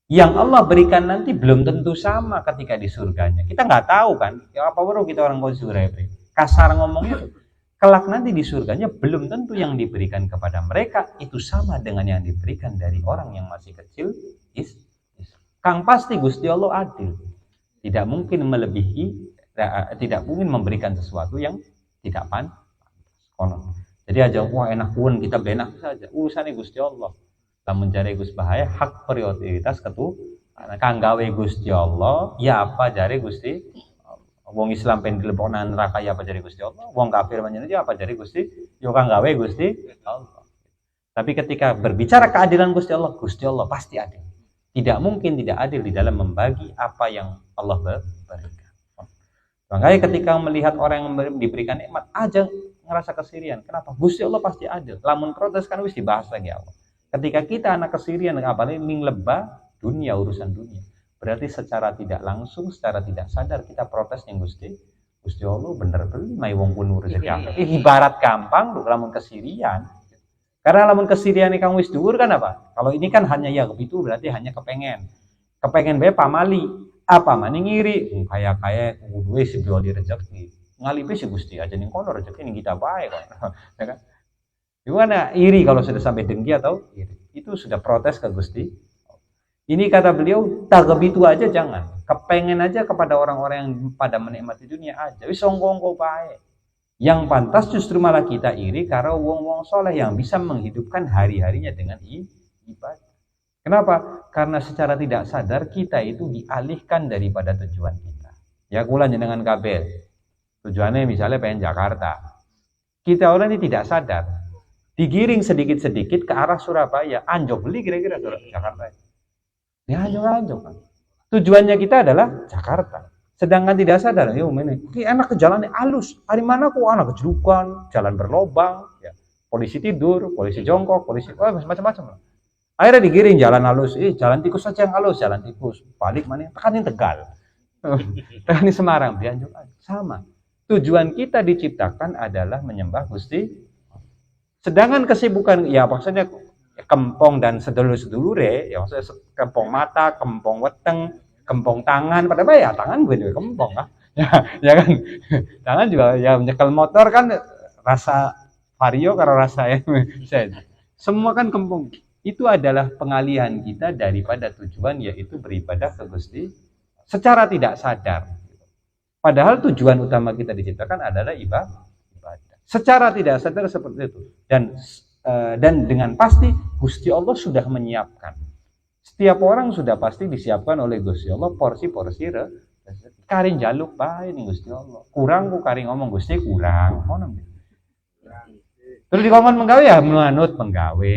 yang Allah berikan nanti belum tentu sama ketika di surganya. Kita nggak tahu kan, ya apa baru kita orang konsurai kasar ngomongnya. Kelak nanti di surganya belum tentu yang diberikan kepada mereka itu sama dengan yang diberikan dari orang yang masih kecil. Kang pasti Gusti Allah adil. Tidak mungkin melebihi, tidak mungkin memberikan sesuatu yang tidak pantas. Jadi aja wah enak pun kita benak saja. Urusannya Gusti Allah. Lamun jare Gus bahaya hak prioritas ketu. Kang gawe Gusti Allah, ya apa jare Gusti wong Islam pengen dilebokna neraka ya apa jari Gusti Allah, wong kafir menjadi apa jari Gusti, yo kang gawe Gusti Allah. Tapi ketika berbicara keadilan Gusti Allah pasti adil. Tidak mungkin tidak adil di dalam membagi apa yang Allah berikan. Makanya ketika melihat orang yang diberikan nikmat aja ngerasa kesirian. Kenapa? Gusti Allah pasti adil. Lamun protes kan wis dibahas lagi Allah. Ketika kita anak kesirian apalagi ning lebah dunia urusan dunia. Berarti secara tidak langsung, secara tidak sadar kita protes yang Gusti Allah bener beli mai wong pun rezeki. Ibarat gampang lho lamun kesirian. Karena lamun kesirian kang wis dhuwur kan apa? Kalau ini kan hanya ya begitu berarti hanya kepengen. Kepengen bae pamali, apa maning ngiri, kaya kudu wis di rezeki. Ngalipe si Gusti aja ning kono rezeki ning kita bae kok. Ya kan? Gimana iri kalau sudah sampai dengki atau iri? Itu sudah protes ke Gusti. Ini kata beliau, tagebitu aja jangan. Kepengen aja kepada orang-orang yang pada menikmati dunia aja. Wis ongko-ongko bae. Yang pantas justru malah kita iri karena wong-wong soleh yang bisa menghidupkan hari-harinya dengan ibadah. Kenapa? Karena secara tidak sadar kita itu dialihkan daripada tujuan kita. Ya kula dengan kabel. Tujuannya misalnya pengen Jakarta. Kita orang ini tidak sadar. Digiring sedikit-sedikit ke arah Surabaya. Anjok beli kira-kira Jakarta. Ya anjok kan. Tujuannya kita adalah Jakarta. Sedangkan tidak sadar, yo mana? Ki enak ke jalan halus. Hari mana kok anak kejerukan, jalan berlobang, ya. Polisi tidur, polisi jongkok, polisi macam-macam. Akhirnya digiring jalan halus, jalan tikus saja yang halus, jalan tikus. Balik mana? Tekanin Tegal. Tekanin Semarang, Cianjur sama. Tujuan kita diciptakan adalah menyembah Gusti. Sedangkan kesibukan, ya maksudnya kempong dan sedulur-sedulure, ya maksudnya kempong mata, kempong weteng, kempong tangan, pada ya tangan gue juga kempong kan. Ya kan. Tangan juga ya nyekel motor kan rasa vario kalau rasa ya. Semua kan kempong. Itu adalah pengalihan kita daripada tujuan yaitu beribadah ke Gusti secara tidak sadar. Padahal tujuan utama kita diciptakan adalah ibadah. Secara tidak sadar seperti itu. Dan dengan pasti Gusti Allah sudah menyiapkan. Setiap orang sudah pasti disiapkan oleh Gusti Allah porsi-porsi karing jaluk bae ning Gusti Allah. Kurang ku karing ngomong Gusti kurang. Terus dikongkon menggawe ya menganut penggawe.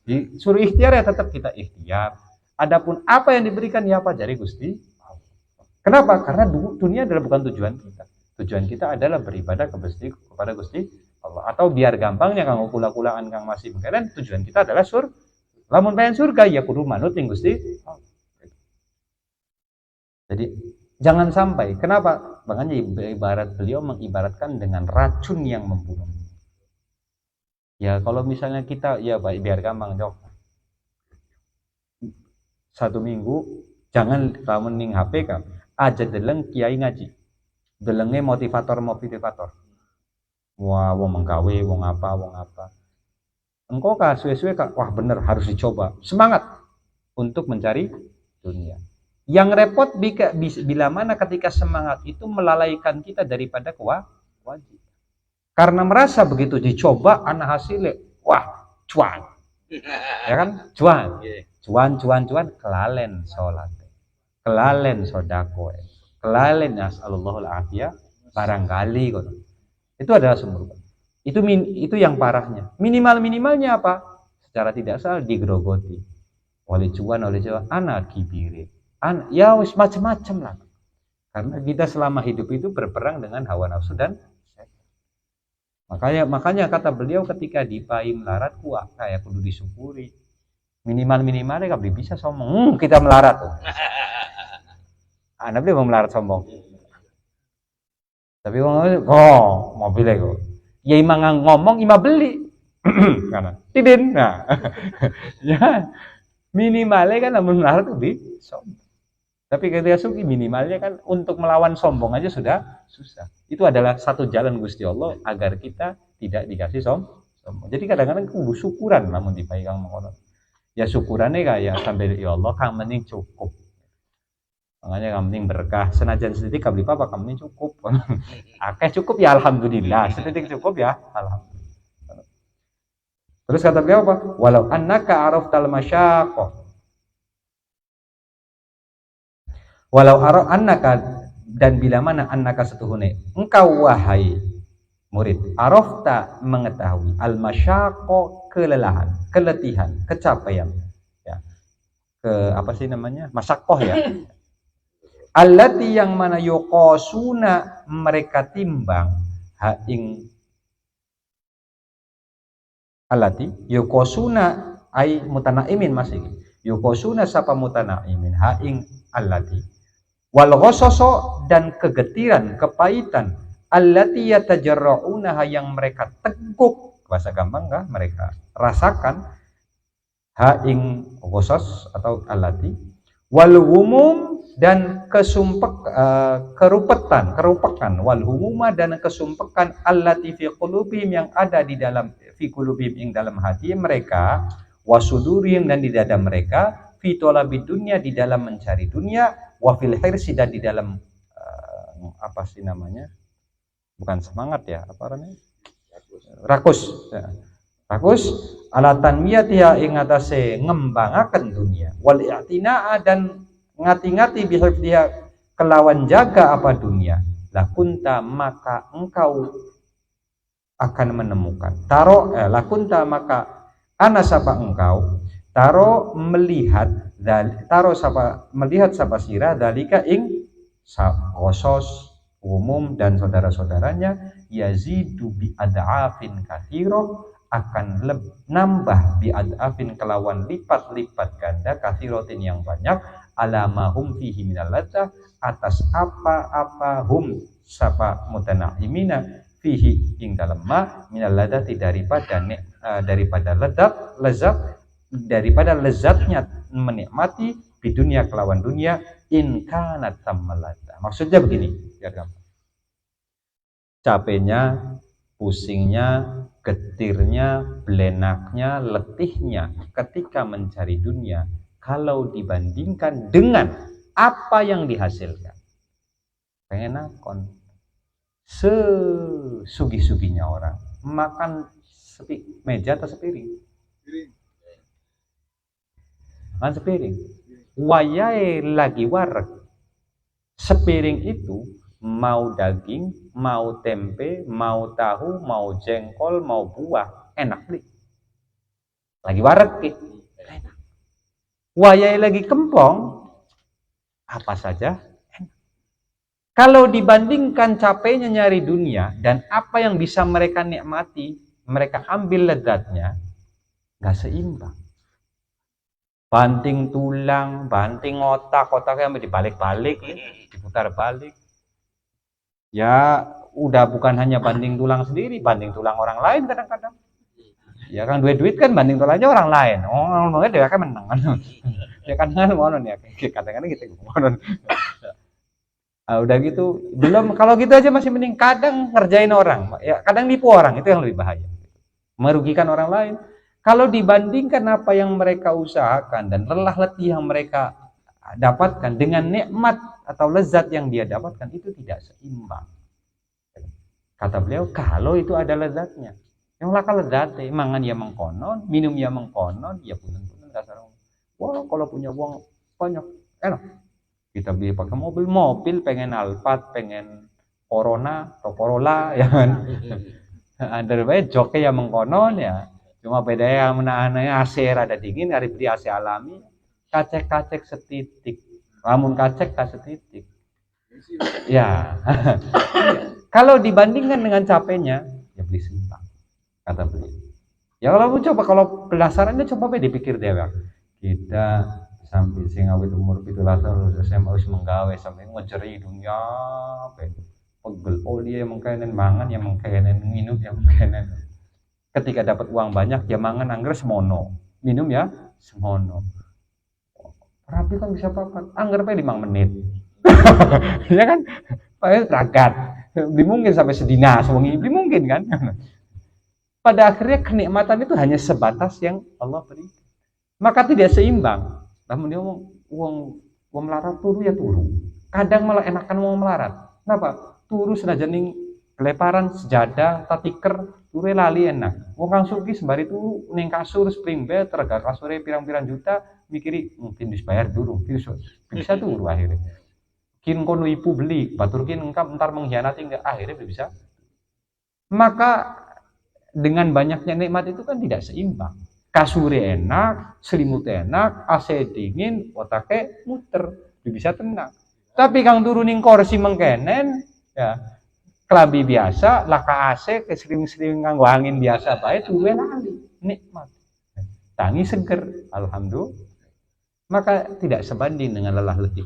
Disuruh ikhtiar ya tetap kita ikhtiar. Adapun apa yang diberikan ya apa dari Gusti. Kenapa? Karena dunia adalah bukan tujuan kita. Tujuan kita adalah beribadah kepada Gusti Allah. Atau biar gampangnya kang kula-kulaan kang masih mengkeren, tujuan kita adalah lamun pengen surga ya kudu manut ning Gusti. Jadi jangan sampai. Kenapa? Makanya beliau mengibaratkan dengan racun yang membunuh. Ya kalau misalnya kita ya baik biar gampang jok. 1 minggu jangan lamun ning HP kan aja deleng kiai ngaji. Delenge motivator. Wah, wong menggawe, wong apa. Engkau kah suwe-suwe kah wah bener harus dicoba. Semangat untuk mencari dunia. Yang repot bila mana ketika semangat itu melalaikan kita daripada kewajiban. Karena merasa begitu dicoba anak hasilnya wah cuan ya kan cuan kelalen sholat kelalen sodako kelalen nasallallahu alafiyah barangkali kok itu adalah sumber itu yang parahnya minimalnya apa secara tidak salah digerogoti oleh cuan anak kibire ya wis macam-macam lah karena kita selama hidup itu berperang dengan hawa nafsu dan Makanya kata beliau ketika dipai melarat kuat kayak kudu disyukuri. Minimalnya kalau bisa sombong. Kita melarat tuh. Anak beliau mau melarat sombong. Tapi mobilnya kok. Ya imang ngomong ima beli. Karena tidin. Nah. Ya minimalnya kan namun melarat lebih sombong. Tapi ketika suki minimalnya kan untuk melawan sombong aja sudah susah. Itu adalah satu jalan Gusti Allah agar kita tidak dikasih sombong. Jadi kadang-kadang kudu syukuran namun dipegang mengono. Ya syukurannya kayak sambil ya Allah kang mending cukup. Makanya kang mending berkah senajan sedikit kabeli apa kang mending cukup. Akeh cukup ya alhamdulillah, sedikit cukup ya alhamdulillah. Terus kata beliau apa? Walau annaka araftal masyaqqah walau aro annaka dan bila mana annaka setuhune engkau wahai murid arafta mengetahui al masyaqqa kelelahan keletihan kecapaian ya ke apa sih namanya masyaqqah ya allati yang mana yuqasuna mereka timbang haing allati yuqasuna ai mutanaimin masih yuqasuna sapa mutanaimin haing allati wal ghasaso dan kegetiran kepahitan allati yatajarraunaha yang mereka teguk bahasa gampang kah mereka rasakan ha ing ghasas atau allati wal humum dan kerupekan wal humuma dan kesumpekan allati fi qulubihim yang ada di dalam fi qulubihim ing dalam hati mereka wasudurihim dan di dada mereka fi talabid dunya di dalam mencari dunia wafil hirsi dan di dalam apa sih namanya bukan semangat ya apa namanya rakus ya. Bagus ala tanmiyatiha ing atase ngembangaken dunia wal i'tinaa dan ngati-ngati bihifdhiha kelawan jaga apa dunia lakunta maka engkau akan menemukan lakunta maka ana sapa engkau melihat sapa sirah dalika ing qosos umum dan saudara-saudaranya yazidu bi ad'afin katsirah akan nambah biadafin kelawan lipat-lipat ganda kathirotin yang banyak alamahum fihi minal ladzah atas apa-apa hum sapa mutana'imina fihi ing dalam ma minal ladzati daripada lezatnya menikmati di dunia kelawan dunia in kanat tammaladzah. Maksudnya begini biar gampang. Capeknya, pusingnya, getirnya, belenaknya, letihnya ketika mencari dunia kalau dibandingkan dengan apa yang dihasilkan. Pengen nakon sesugi-suginya orang makan meja atau sepiring? Makan sepiring. Wayai lagi wareg. Sepiring itu mau daging, mau tempe, mau tahu, mau jengkol, mau buah, enak beli. Lagi wareg enak. Wayai lagi kempong, apa saja enak. Kalau dibandingkan capeknya nyari dunia dan apa yang bisa mereka nikmati, mereka ambil lezatnya, nggak seimbang. Banting tulang, banting otaknya dibalik-balik, diputar balik. Ya udah bukan hanya banting tulang sendiri, banting tulang orang lain kadang-kadang. Ya kan duit kan banting tulangnya orang lain. Oh, ngomongnya dia kan menang. Ya kan ngono ya, kadang-kadang gitu ngono. Udah gitu, belum kalau gitu aja masih mending kadang ngerjain orang. Ya kadang nipu orang, itu yang lebih bahaya. Merugikan orang lain. Kalau dibandingkan apa yang mereka usahakan dan lelah letih yang mereka dapatkan dengan nikmat atau lezat yang dia dapatkan itu tidak seimbang. Kata beliau, kalau itu ada lezatnya, yang laka lezat, mangan ya mengkonon, minum ya mengkonon, ya punten dasar. Wah, kalau punya uang banyak, enak. Kita beli pakai mobil, pengen Alphard, pengen Corona atau Corolla, ya kan. Daripada joknya ya mengkonon ya. Cuma beda yang menahannya AC rada dingin, hari beli AC alami, kacek setitik, lamun kacek setitik. Ya, kalau dibandingkan dengan capeknya, ya beli seimbang, kata beliau. Ya kalau penasarannya coba dipikir deh, kita sampai singawit umur 17 SMA harus menggawe sampai ngejeri dunia, pegel oli yang mengkainen mangan, yang mengkainen minum, yang mengkainen. Ketika dapat uang banyak, ya mangan angger semono, minum ya semono. Rapi kan bisa papat, angger pe 5 menit. Ya kan? Pakai ragat. Dimungkin sampai sedina sewengi, dimungkin kan? Pada akhirnya kenikmatan itu hanya sebatas yang Allah beri. Maka tidak seimbang. Namun dia uang melarat turu ya turu. Kadang malah enakan mau melarat. Kenapa? Turu senajan ning keleparan sejadah, tatiker, turu lali enak. Wong kang sugi sembari turu ning kasur spring bed, rega kasure pirang-pirang juta, mikiri mungkin dibayar dulu, bisa turu akhirnya. Kin kono ibu beli, batur kin engkau ntar mengkhianati enggak, akhirnya bisa. Maka dengan banyaknya nikmat itu kan tidak seimbang. Kasure enak, selimut enak, AC dingin, otaknya muter, bisa tenang. Tapi kang turu ning kursi mengkenen, ya kelambi biasa, laka AC, kesering-sering nganggo angin biasa bae tuwe lali, nikmat. Tangi seger, alhamdulillah. Maka tidak sebanding dengan lelah letih.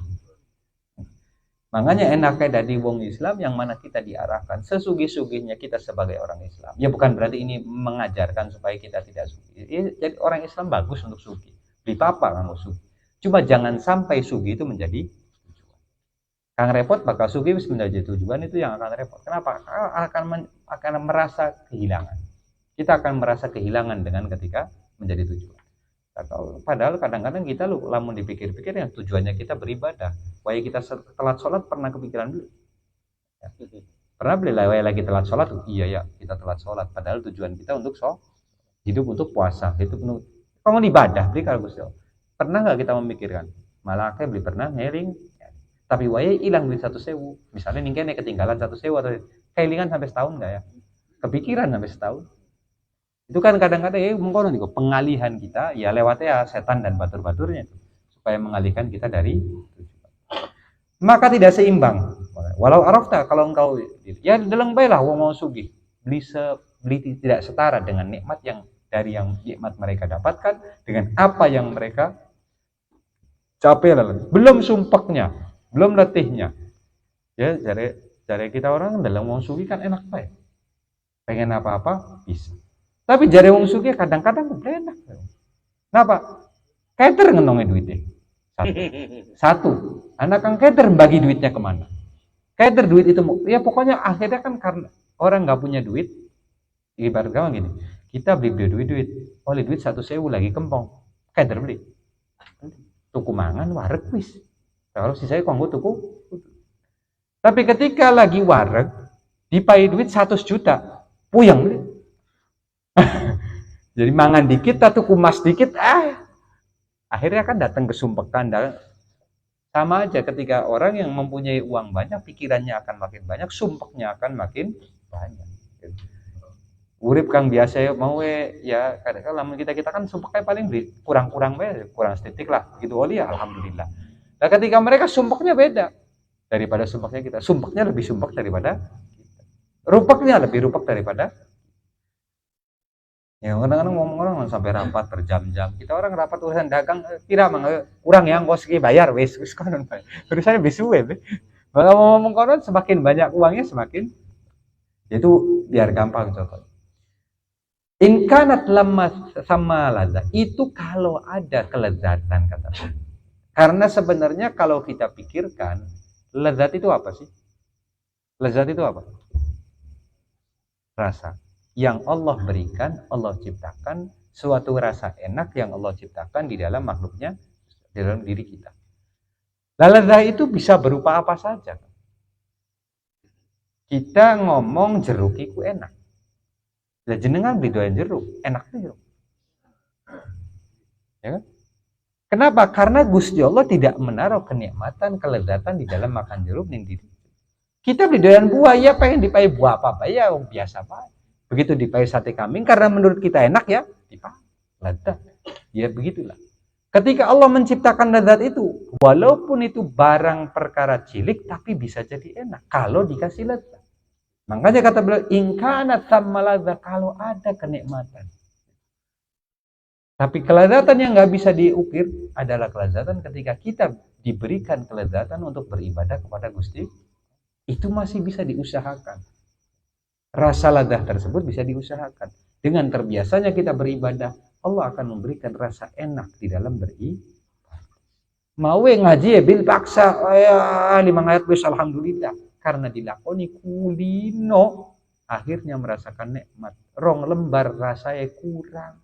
Makanya enaknya dari wong Islam yang mana kita diarahkan sesugih-sugihnya kita sebagai orang Islam. Ya bukan berarti ini mengajarkan supaya kita tidak sugih. Jadi orang Islam bagus untuk sugih. Di papa kamu sugih. Cuma jangan sampai sugih itu menjadi tujuan. Kang repot bakal sugih menjadi tujuan, itu yang akan repot. Kenapa? Akan merasa kehilangan. Kita akan merasa kehilangan dengan ketika menjadi tujuan. Padahal kadang-kadang kita lamun dipikir-pikir yang tujuannya kita beribadah. Waya kita telat sholat pernah kepikiran dulu? Ya. Pernah beli waya lagi telat sholat? Iya ya, kita telat sholat. Padahal tujuan kita untuk sholat. hidup untuk puasa, hidup untuk kalau ibadah beli kalau Gusti Allah. Pernah nggak kita memikirkan malah kayak beli pernah ngeling tapi wae hilang duit 100.000 misalnya nih kene ketinggalan 100.000 atau kehilangan sampai setahun nggak ya, kepikiran sampai setahun. Itu kan kadang-kadang ya mengkonon itu pengalihan kita ya lewatnya setan dan batur-baturnya supaya mengalihkan kita dari maka tidak seimbang. Walau arafta kalau engkau ya dalam baiklah wong mau sugih beli tidak setara dengan nikmat yang dari yang nikmat mereka dapatkan dengan apa yang mereka capai lalu. Belum sumpeknya, belum letihnya. Ya jare kita orang dalam wong sugih kan enak bae. Pengen apa-apa bisa. Tapi jare wong sugih kadang-kadang enak. Kenapa? Kater ngenonge duitnya. Satu. Anak kang kater bagi duitnya kemana? Kater duit itu ya pokoknya akhirnya kan karena orang nggak punya duit. Ibarat gampang gini. Kita beli duit, oleh duit 100.000 lagi kempong. Kater beli. Tuku mangan wareg wis. Kalau sisanya kanggo tuku. Tapi ketika lagi wareg dipai duit 100 juta, puyeng beli. Jadi mangan dikit atau kumas dikit, akhirnya kan datang kesumpekan. Sama aja ketika orang yang mempunyai uang banyak, pikirannya akan makin banyak, sumpeknya akan makin banyak. Urip kang biasa mau ya kadang-kadang kita kan sumpeknya paling kurang-kurang kurang estetik lah gitu oli ya alhamdulillah. Nah ketika mereka sumpeknya beda daripada sumpeknya kita, sumpeknya lebih sumpek daripada kita, rupeknya lebih rupek daripada ya kadang-kadang ngomong orang sampai rapat berjam-jam. Kita orang rapat urusan dagang kira kurang yang kos bayar wis konon bae. Urusannya besuwe be. Kalau ngomong konon semakin banyak uangnya semakin itu biar gampang contoh. In kanat lamma sama ladza itu kalau ada kelezatan kata. Karena sebenarnya kalau kita pikirkan lezat itu apa sih? Lezat itu apa? Rasa yang Allah berikan, Allah ciptakan suatu rasa enak yang Allah ciptakan di dalam makhluknya, di dalam diri kita. Lezat itu bisa berupa apa saja. Kita ngomong jeruk itu enak. Lah jenengan beli doyan jeruk, enak jeruk. Ya kan? Kenapa? Karena Gusti Allah tidak menaruh kenikmatan, kelezatan di dalam makan jeruk ning diri. Kita beli doyan buah, ya pengen dipai buah apa ya biasa Pak. Begitu dipai sate kambing karena menurut kita enak ya, dipai lezat. Ya begitulah. Ketika Allah menciptakan lezat itu, walaupun itu barang perkara cilik tapi bisa jadi enak kalau dikasih lezat. Makanya kata beliau, ingkanat sammalazza kalau ada kenikmatan. Tapi kelezatan yang nggak bisa diukir adalah kelezatan ketika kita diberikan kelezatan untuk beribadah kepada Gusti. Itu masih bisa diusahakan. Rasa lezat tersebut bisa diusahakan. Dengan terbiasanya kita beribadah, Allah akan memberikan rasa enak di dalam beribadah. Mau ngaji ya bil paksa, 5 ayat wis alhamdulillah. Karena dilakoni kulino akhirnya merasakan nikmat. Rong lembar rasanya kurang.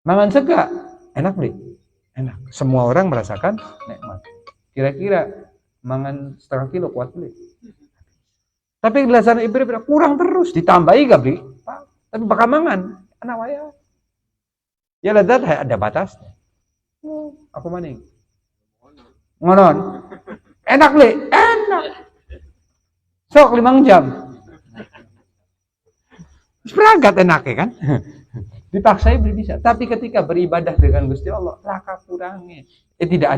Mangan sega enak beli, enak. Semua orang merasakan nikmat. Kira-kira mangan setengah kilo kuat beli. Tapi gelasan ibarat kurang terus ditambahi gak beli. Tapi bakal mangan anak waya. Ya lezat ada batasnya. Aku maning. Ngonon. Enak beli, enak. Sok 5 jam. Seragat enaknya kan. Dipaksa beli bisa. Tapi ketika beribadah dengan Gusti Allah, laka kurangnya. Tidak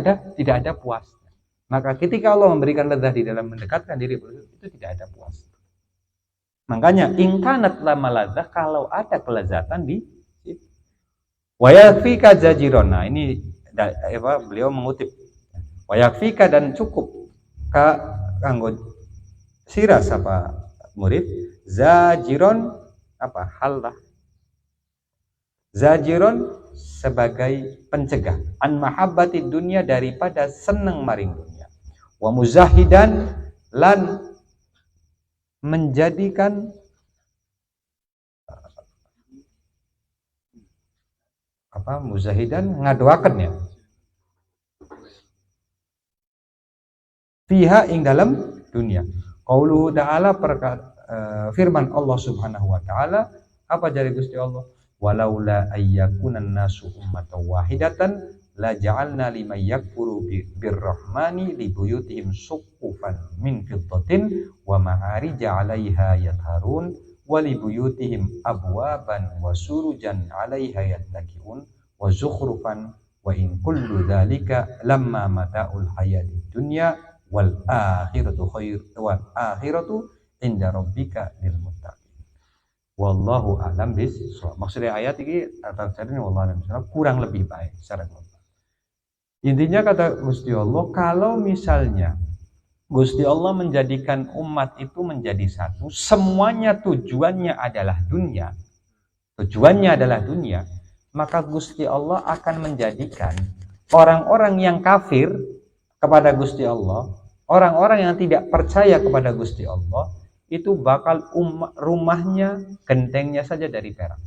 ada puas. Maka ketika Allah memberikan lezat di dalam mendekatkan diri itu tidak ada puas. Makanya ingkanat lama lezat kalau ada kelezatan di wayafika jajirona. Ini beliau mengutip wayafika dan cukup kanggo sira sapa murid zajiron apa halah zajiron sebagai pencegah an mahabbati dunia daripada seneng maring dunia wa muzahidan lan menjadikan muzahidan ngadoaken ya fiha ing dalam dunia. Qauluhu ta'ala firman Allah Subhanahu wa taala Apa jari Gusti Allah? Walaula ayyakunan nasu ummatan wahidatan la ja'alna liman yakfuru birrahmani li buyutihim suqufan min fiddatin wa ma'arija 'alaiha yatharun wa li buyutihim abwaban wa surujan 'alaiha yattaqiun wa zukhrufan wa in kullu dzalika lamma mata'ul hayatid dunya wal akhiratu inda rabbika lil muttaqin. Wallahu a'lam bishawab. Maksudnya ayat ini tafsirnya wallahu a'lam bishawab kurang lebih baik secara global. Intinya kata Gusti Allah, kalau misalnya Gusti Allah menjadikan umat itu menjadi satu, semuanya tujuannya adalah dunia, maka Gusti Allah akan menjadikan orang-orang yang kafir kepada Gusti Allah, orang-orang yang tidak percaya kepada Gusti Allah, itu bakal rumahnya, gentengnya saja dari perak,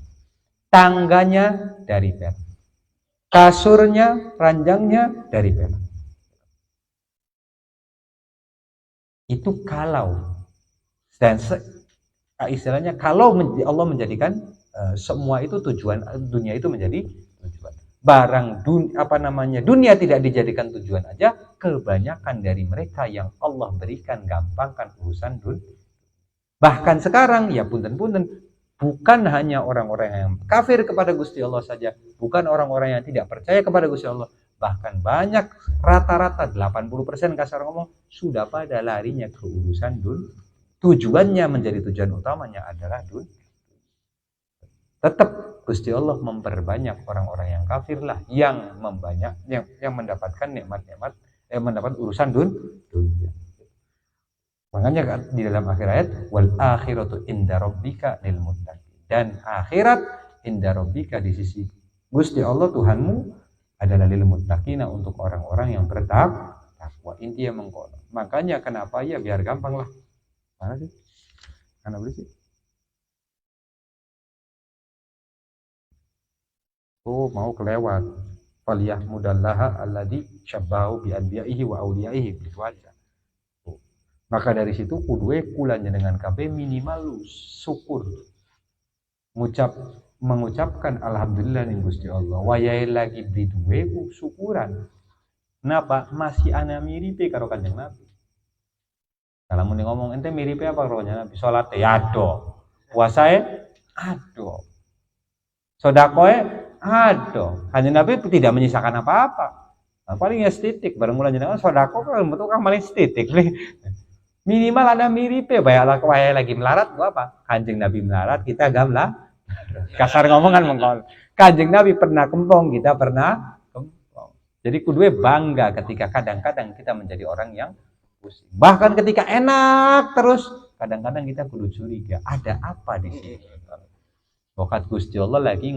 tangganya dari perak, kasurnya, ranjangnya dari perak. Itu kalau, dan istilahnya kalau Allah menjadikan semua itu tujuan, dunia itu menjadi tujuan. Barang dunia tidak dijadikan tujuan aja, kebanyakan dari mereka yang Allah berikan gampangkan urusan dunia. Bahkan sekarang, ya punten-punten, bukan hanya orang-orang yang kafir kepada Gusti Allah saja, bukan orang-orang yang tidak percaya kepada Gusti Allah, bahkan banyak, rata-rata 80% kasar ngomong, sudah pada larinya ke urusan dunia. Tujuannya menjadi tujuan utamanya adalah dunia. Tetap Gusti Allah memperbanyak orang-orang yang kafir lah, yang mendapatkan nikmat-nikmat, mendapat urusan dunia. Makanya kan di dalam akhir ayat wal akhiratu inda rabbika lil muttaqin, dan akhirat inda rabbika di sisi Gusti Allah Tuhanmu adalah lil muttaqina, untuk orang-orang yang bertakwa. Intinya mengkono. Makanya kenapa ya biar gampang lah. Mana sih? Mana boleh sih? Oh, mau kelewat. Faliyah mudallaha alladhi syabbahu bi anbiya'ihi wa auliyaihi gitu aja. Maka dari situ kudue kulanya dengan KB minimal syukur, mengucapkan alhamdulillah ning Gusti Allah. Wayai lagi beli duwe syukuran. Kenapa? Masih ana miripe karo Kanjeng Nabi. Kalau mau ngomong ente miripe apa karo Kanjeng Nabi? Salat ya ado, puasae ado, sedakoe ado. Kanjeng Nabi tidak menyisakan apa-apa. Paling ya setitik bareng mulai jenengan sedekah kan betul kan paling setitik nih. Minimal ada miripe bayar lagi melarat gua apa? Kanjeng Nabi melarat, kita gamlah. Kasar ngomongan mengkol. Kanjeng Nabi pernah kempong, kita pernah kempong. Jadi kudue bangga ketika kadang-kadang kita menjadi orang yang pusing. Bahkan ketika enak terus, kadang-kadang kita kudu curiga, ada apa di sini? Bokat Gusti Allah lagi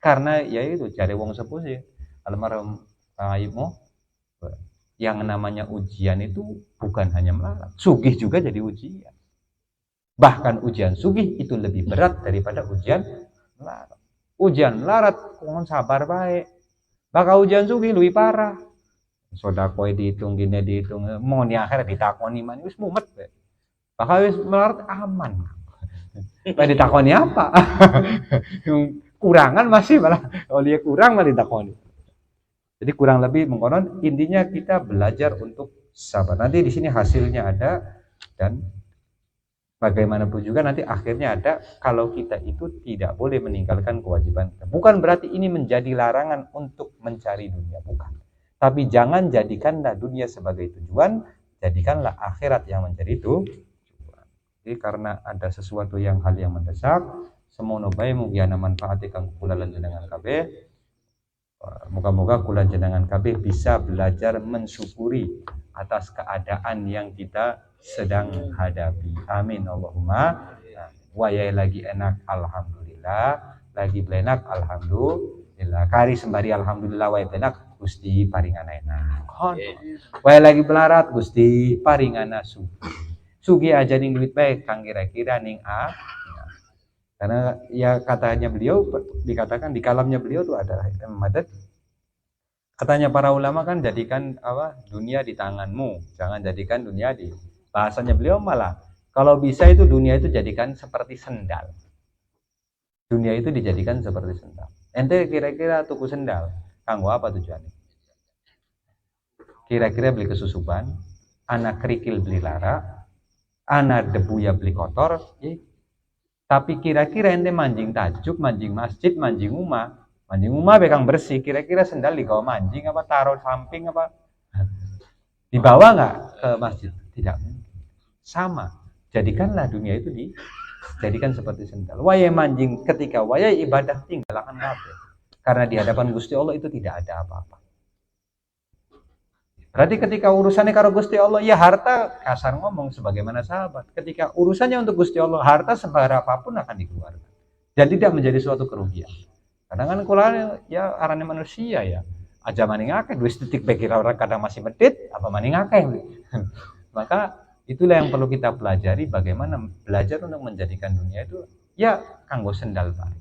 karena ya itu cari wong sepuh sih. Almarhum Kang Ayibmu, yang namanya ujian itu bukan hanya melarat, sugih juga jadi ujian. Bahkan ujian sugih itu lebih berat daripada ujian melarat. Ujian melarat, mohon sabar baik. Bakal ujian sugih lebih parah. Sodakoi dihitung, gini dihitung, mau di akhir ditakoni man, wis mumet. Bakal wis melarat aman. Pak ditakoni apa? Kurangan masih malah, kalau dia kurang malah ditakoni. Jadi kurang lebih mengkonon intinya kita belajar untuk sabar. Nanti di sini hasilnya ada, dan bagaimanapun juga nanti akhirnya ada kalau kita itu tidak boleh meninggalkan kewajiban kita. Bukan berarti ini menjadi larangan untuk mencari dunia, bukan. Tapi jangan jadikanlah dunia sebagai tujuan, jadikanlah akhirat yang menjadi tujuan. Jadi karena ada sesuatu hal yang mendesak, semono bae mugi ana manfaate kanggo kula lan jenengan kabeh. Moga-moga kula jenengan kabeh bisa belajar mensyukuri atas keadaan yang kita sedang hadapi. Amin Allahumma. Wayai lagi enak alhamdulillah, lagi belenak alhamdulillah. Kari sembari alhamdulillah wayai belenak Gusti paringana enak. Wayai lagi melarat Gusti paringana sugi aja ning duit baik kang kira-kira ning karena ya katanya beliau, dikatakan di kalamnya beliau tuh adalah Madad. Katanya para ulama kan jadikan dunia di tanganmu, jangan jadikan dunia di. Bahasanya beliau malah kalau bisa itu dunia itu jadikan seperti sendal. Dunia itu dijadikan seperti sendal. Ente kira-kira tuku sendal, kanggo apa tujuannya? Kira-kira beli kesusupan, anak kerikil beli lara, anak debu ya beli kotor, ya. Tapi kira-kira ente mancing tajuk, mancing masjid, mancing umah bekang bersih, kira-kira sendal digawa mancing apa taruh samping apa? Dibawa nggak ke masjid? Tidak. Sama. Jadikanlah dunia itu dijadikan seperti sendal. Wayai mancing ketika wayai ibadah tinggalkan kabeh. Karena di hadapan Gusti Allah itu tidak ada apa-apa. Berarti ketika urusannya karo Gusti Allah, ya harta kasar ngomong sebagaimana sahabat. Ketika urusannya untuk Gusti Allah, harta seberapapun akan dikeluarkan. Dan tidak menjadi suatu kerugian. Kadang kan kulanya ya arane manusia ya. Aja maning akeh duit titik bagi orang kadang masih medit, apa maning akeh. Maka itulah yang perlu kita pelajari, bagaimana belajar untuk menjadikan dunia itu ya kanggo sendal bari.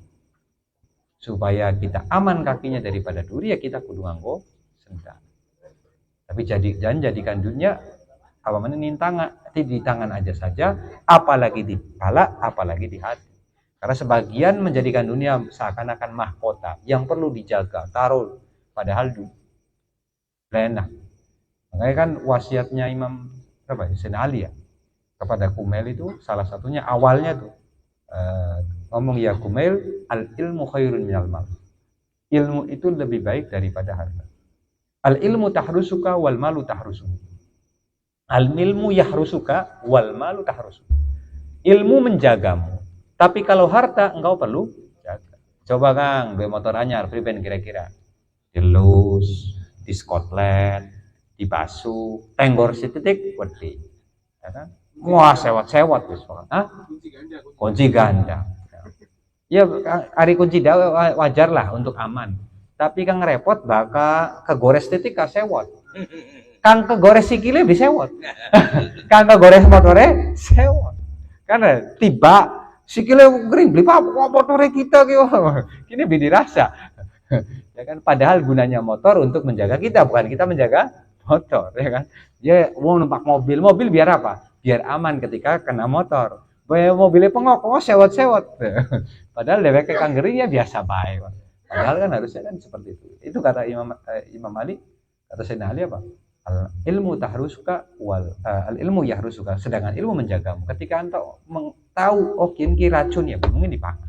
Supaya kita aman kakinya daripada duri, ya kita kudu nganggo sendal. Tapi jangan jadikan dunia apa mana di tangan aja saja, apalagi di kepala, apalagi di hati. Karena sebagian menjadikan dunia seakan-akan mahkota yang perlu dijaga, taruh, padahal enak. Makanya kan wasiatnya Imam Sayyidina Ali ya kepada Kumail itu salah satunya awalnya tuh ngomong, ya Kumail, al ilmu khairun minal mal. Ilmu itu lebih baik daripada harta. Al ilmu tahrusuka wal malu tahrusuka. Al ilmu yahrusuka wal malu tahrusuka. Ilmu menjagamu, tapi kalau harta engkau perlu jaga. Coba Kang, be motor anyar priben kira-kira. Dilus, di Scotland, di Basu, tenggor setitik wedi. Ya kan? Wah, sewot-sewot wis. Kunci ganda. Ya ari kunci dawe wajar lah untuk aman. Tapi Kang repot bakal kegores titik kasewot. Kang kegores sikile bisa sewot. Kang kegores motore sewot. Karena tiba sikile kering beli apa motore kita ki. Kini bini rasa. Ya kan, padahal gunanya motor untuk menjaga kita, bukan kita menjaga motor, ya kan. Ya mau numpak mobil biar apa? Biar aman ketika kena motor. Bae mobilnya pengok sewot-sewot. Padahal dheweke kang gering ya biasa bae. Padahal kan harusnya kan seperti itu. Itu kata Imam Ali, kata Sayyidina Ali apa? Al ilmu tahrusuka al ilmu yahrusuka. Sedangkan ilmu menjagamu. Ketika anda tahu oh kinki racun ya mungkin dipakai.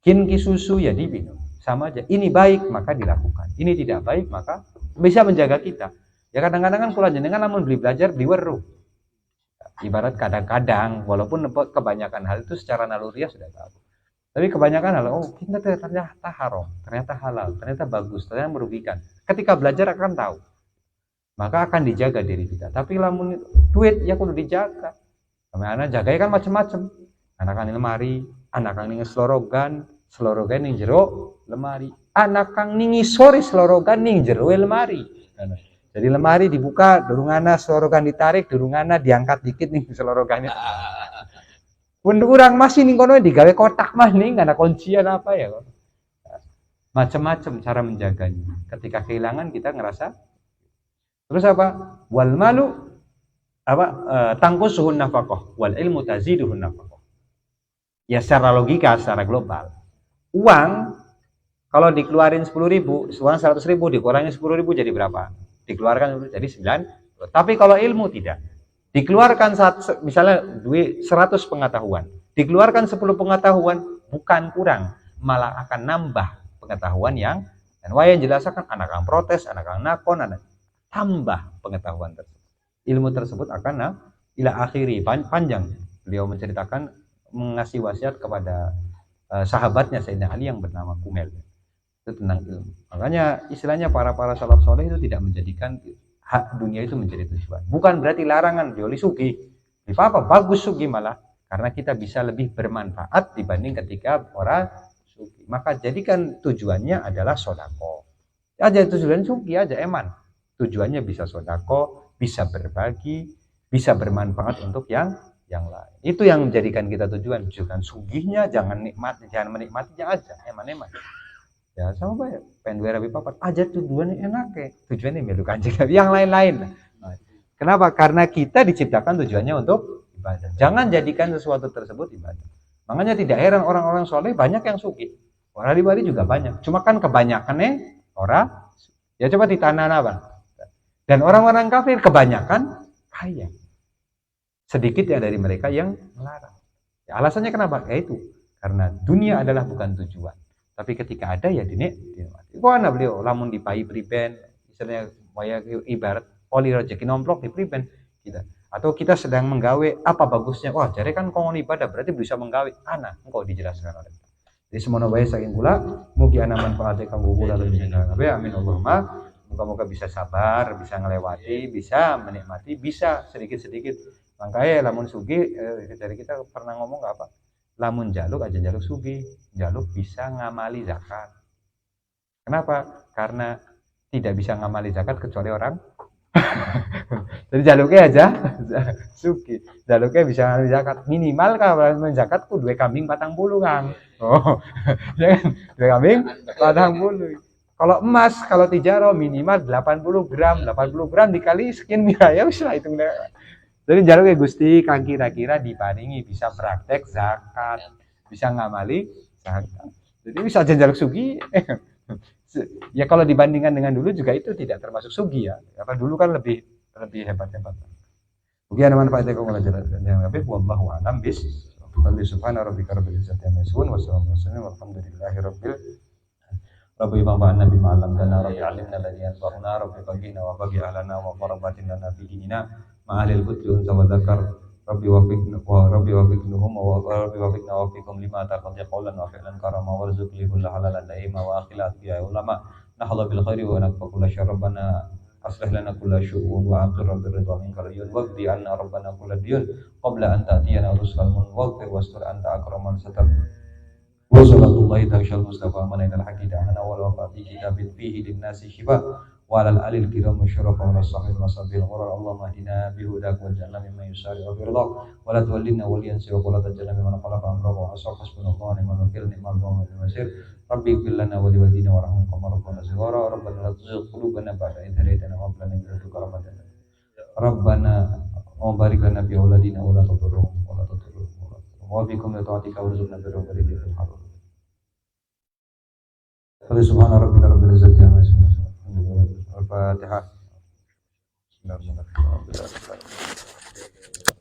Kinki susu ya diminum. Sama aja. Ini baik maka dilakukan. Ini tidak baik maka bisa menjaga kita. Ya kadang-kadang kan kula jenengan namun belajar beli weruh. Ibarat kadang-kadang walaupun kebanyakan hal itu secara naluriah sudah tahu. Tapi kebanyakan hal, oh kita ternyata haram, ternyata halal, ternyata bagus, ternyata merugikan. Ketika belajar akan tahu, maka akan dijaga diri kita. Tapi lamun duit ya kudu dijaga. Sama anak jaga kan macam-macam. Anak kang lemari, anak kang ning selorogan ning jero lemari. Anak kang ning sore selorogan ning jero lemari. Jadi lemari dibuka, durungana selorogan ditarik, durungana diangkat dikit nih selorogannya. Pun urang masih ning kono digawe kotak mah ning ana kuncian apa ya. Macam-macam cara menjaganya. Ketika kehilangan kita ngerasa. Terus apa? Wal malu apa? Tangkusuhun nafaqah wal ilmu taziduhun nafaqah. Ya secara logika, secara global. Uang kalau dikeluarin 10.000, uang 100.000 dikurangi 10.000 jadi berapa? Dikeluarkan jadi 9. Tapi kalau ilmu tidak. Dikeluarkan misalnya duit 100 pengetahuan, dikeluarkan 10 pengetahuan bukan kurang, malah akan nambah pengetahuan yang dan yang jelaskan anak yang protes, anak yang nakon, anak tambah pengetahuan tersebut. Ilmu tersebut akan ila akhiri panjang. Beliau menceritakan mengasih wasiat kepada sahabatnya Sayyidina Ali yang bernama Kumail. Itu tentang ilmu. Makanya istilahnya para salaf soleh itu tidak menjadikan hak dunia itu menjadi tujuan. Bukan berarti larangan joli sugi. Apa bagus sugi malah karena kita bisa lebih bermanfaat dibanding ketika orang sugi. Maka jadikan tujuannya adalah sodako. Aja tujuan sugi aja eman. Tujuannya bisa sodako, bisa berbagi, bisa bermanfaat untuk yang lain. Itu yang menjadikan kita tujuan. Bukan sugihnya, jangan menikmatinya aja, eman-eman. Ya sama Pak, pengen dua rabi papat aja tujuannya enak ya. Tujuannya milu kanjeng yang lain-lain. Nah, kenapa? Karena kita diciptakan tujuannya untuk ibadah. Jangan jadikan sesuatu tersebut ibadah. Makanya tidak heran orang-orang soleh banyak yang sugih. Orang di Bali juga banyak. Cuma kan kebanyakannya orang, ya coba di tanah apa. Dan orang-orang kafir kebanyakan kaya. Sedikit ya dari mereka yang melarang. Ya, alasannya kenapa? Ya itu. Karena dunia adalah bukan tujuan. Tapi ketika ada ya dinikmati. Kok ana beliau lamun dipai priben, misalnya ibarat oli rezeki nomplok di priben kita. Atau kita sedang menggawe apa bagusnya? Wah, jadi kan kongon ibadah berarti bisa menggawe. Ana, engkau dijelaskan oleh. Jadi semono bae saking kula mugi ana manfaate kanggo kula lan jenengan kabeh amin Allahumma. Moga-moga bisa sabar, bisa ngelewati, bisa menikmati, bisa sedikit-sedikit. Makanya lamun sugi dari kita pernah ngomong nggak apa? Lamun jaluk aja jaluk sugi, jaluk bisa ngamali zakat. Kenapa? Karena tidak bisa ngamali zakat kecuali orang. Jadi jaluknya aja sugi, jaluknya bisa ngamali zakat. Minimal kalau zakat ku 2 kambing 40 Kang. Oh, ya kan? 2 kambing 40. Kalau emas, kalau tijaro minimal 80 gram, 80 gram dikali sekian wilayah bisa hitung deh. Jadi jaluknya Gusti Kang kira-kira diparingi bisa praktek zakat, bisa ngamali zakat. Jadi bisa aja jaluk sugi. Ya kalau dibandingkan dengan dulu juga itu tidak termasuk sugi ya. Karena dulu kan lebih hebat-hebat. Mungkin ada manfaatnya kalau jelaskan yang lebih wallahu a'lam bis. Subhana rabbika rabbil izzati amma yasifun wa salamun walhamdulillahi rabbil Rabbi bangfa'na bima 'allamtana rabbi 'allimna alladhi yanfa'una rabbi baghina wa baghi ahlana wa qarabatin lana fi dinina ma'alil budri unsa wa dzakar rabbi wafiqna wa rabbi wafiqnuhum wa rabbi wafiqna wa fiqhum lima taqaddi qawlan wa fi'lan karama warzuqli kulla halalan daima wa akhilat ya ulama nahla bil khairi wa nakfa kulla syarr rabbana aslih lana kulla syu'un wa aqir rabbi ridha minkal yun waqdi anna rabbana kulla diyun qabla an ta'tiyana rusulun waghfir wastur anta akraman satar Wassalamualaikum warahmatullahi Mustafa manaital haqiqah ana wal wafati kitabin fihi linnasi shifa wa alal alil kiram musyarafa wa sahih masabil ghurur Allahumma hdina bihudak wa jannah mimma yusari wa birdak wa la tuwallina waliyan siwa wa la tajalla mimman khalaqa amra wa asaf hasbunallahu wa ni'mal wakil ni'mal mawla wa nasir rabbi ighfir lana wa liwalidina warhamhum kama rabbana shighara rabbana la tuzigh qulubana ba'da idh hadaytana wa hab lana min ladunka rahmatan rabbana wa barik lana fi auladina wa la tadurruhum wa bikum li ta'atika warzuqna birrahmatika wa ridhil haram Subhana rabbika rabbil izzati amma yasifun. Al-Fatihah. Bismillahirrahmanirrahim.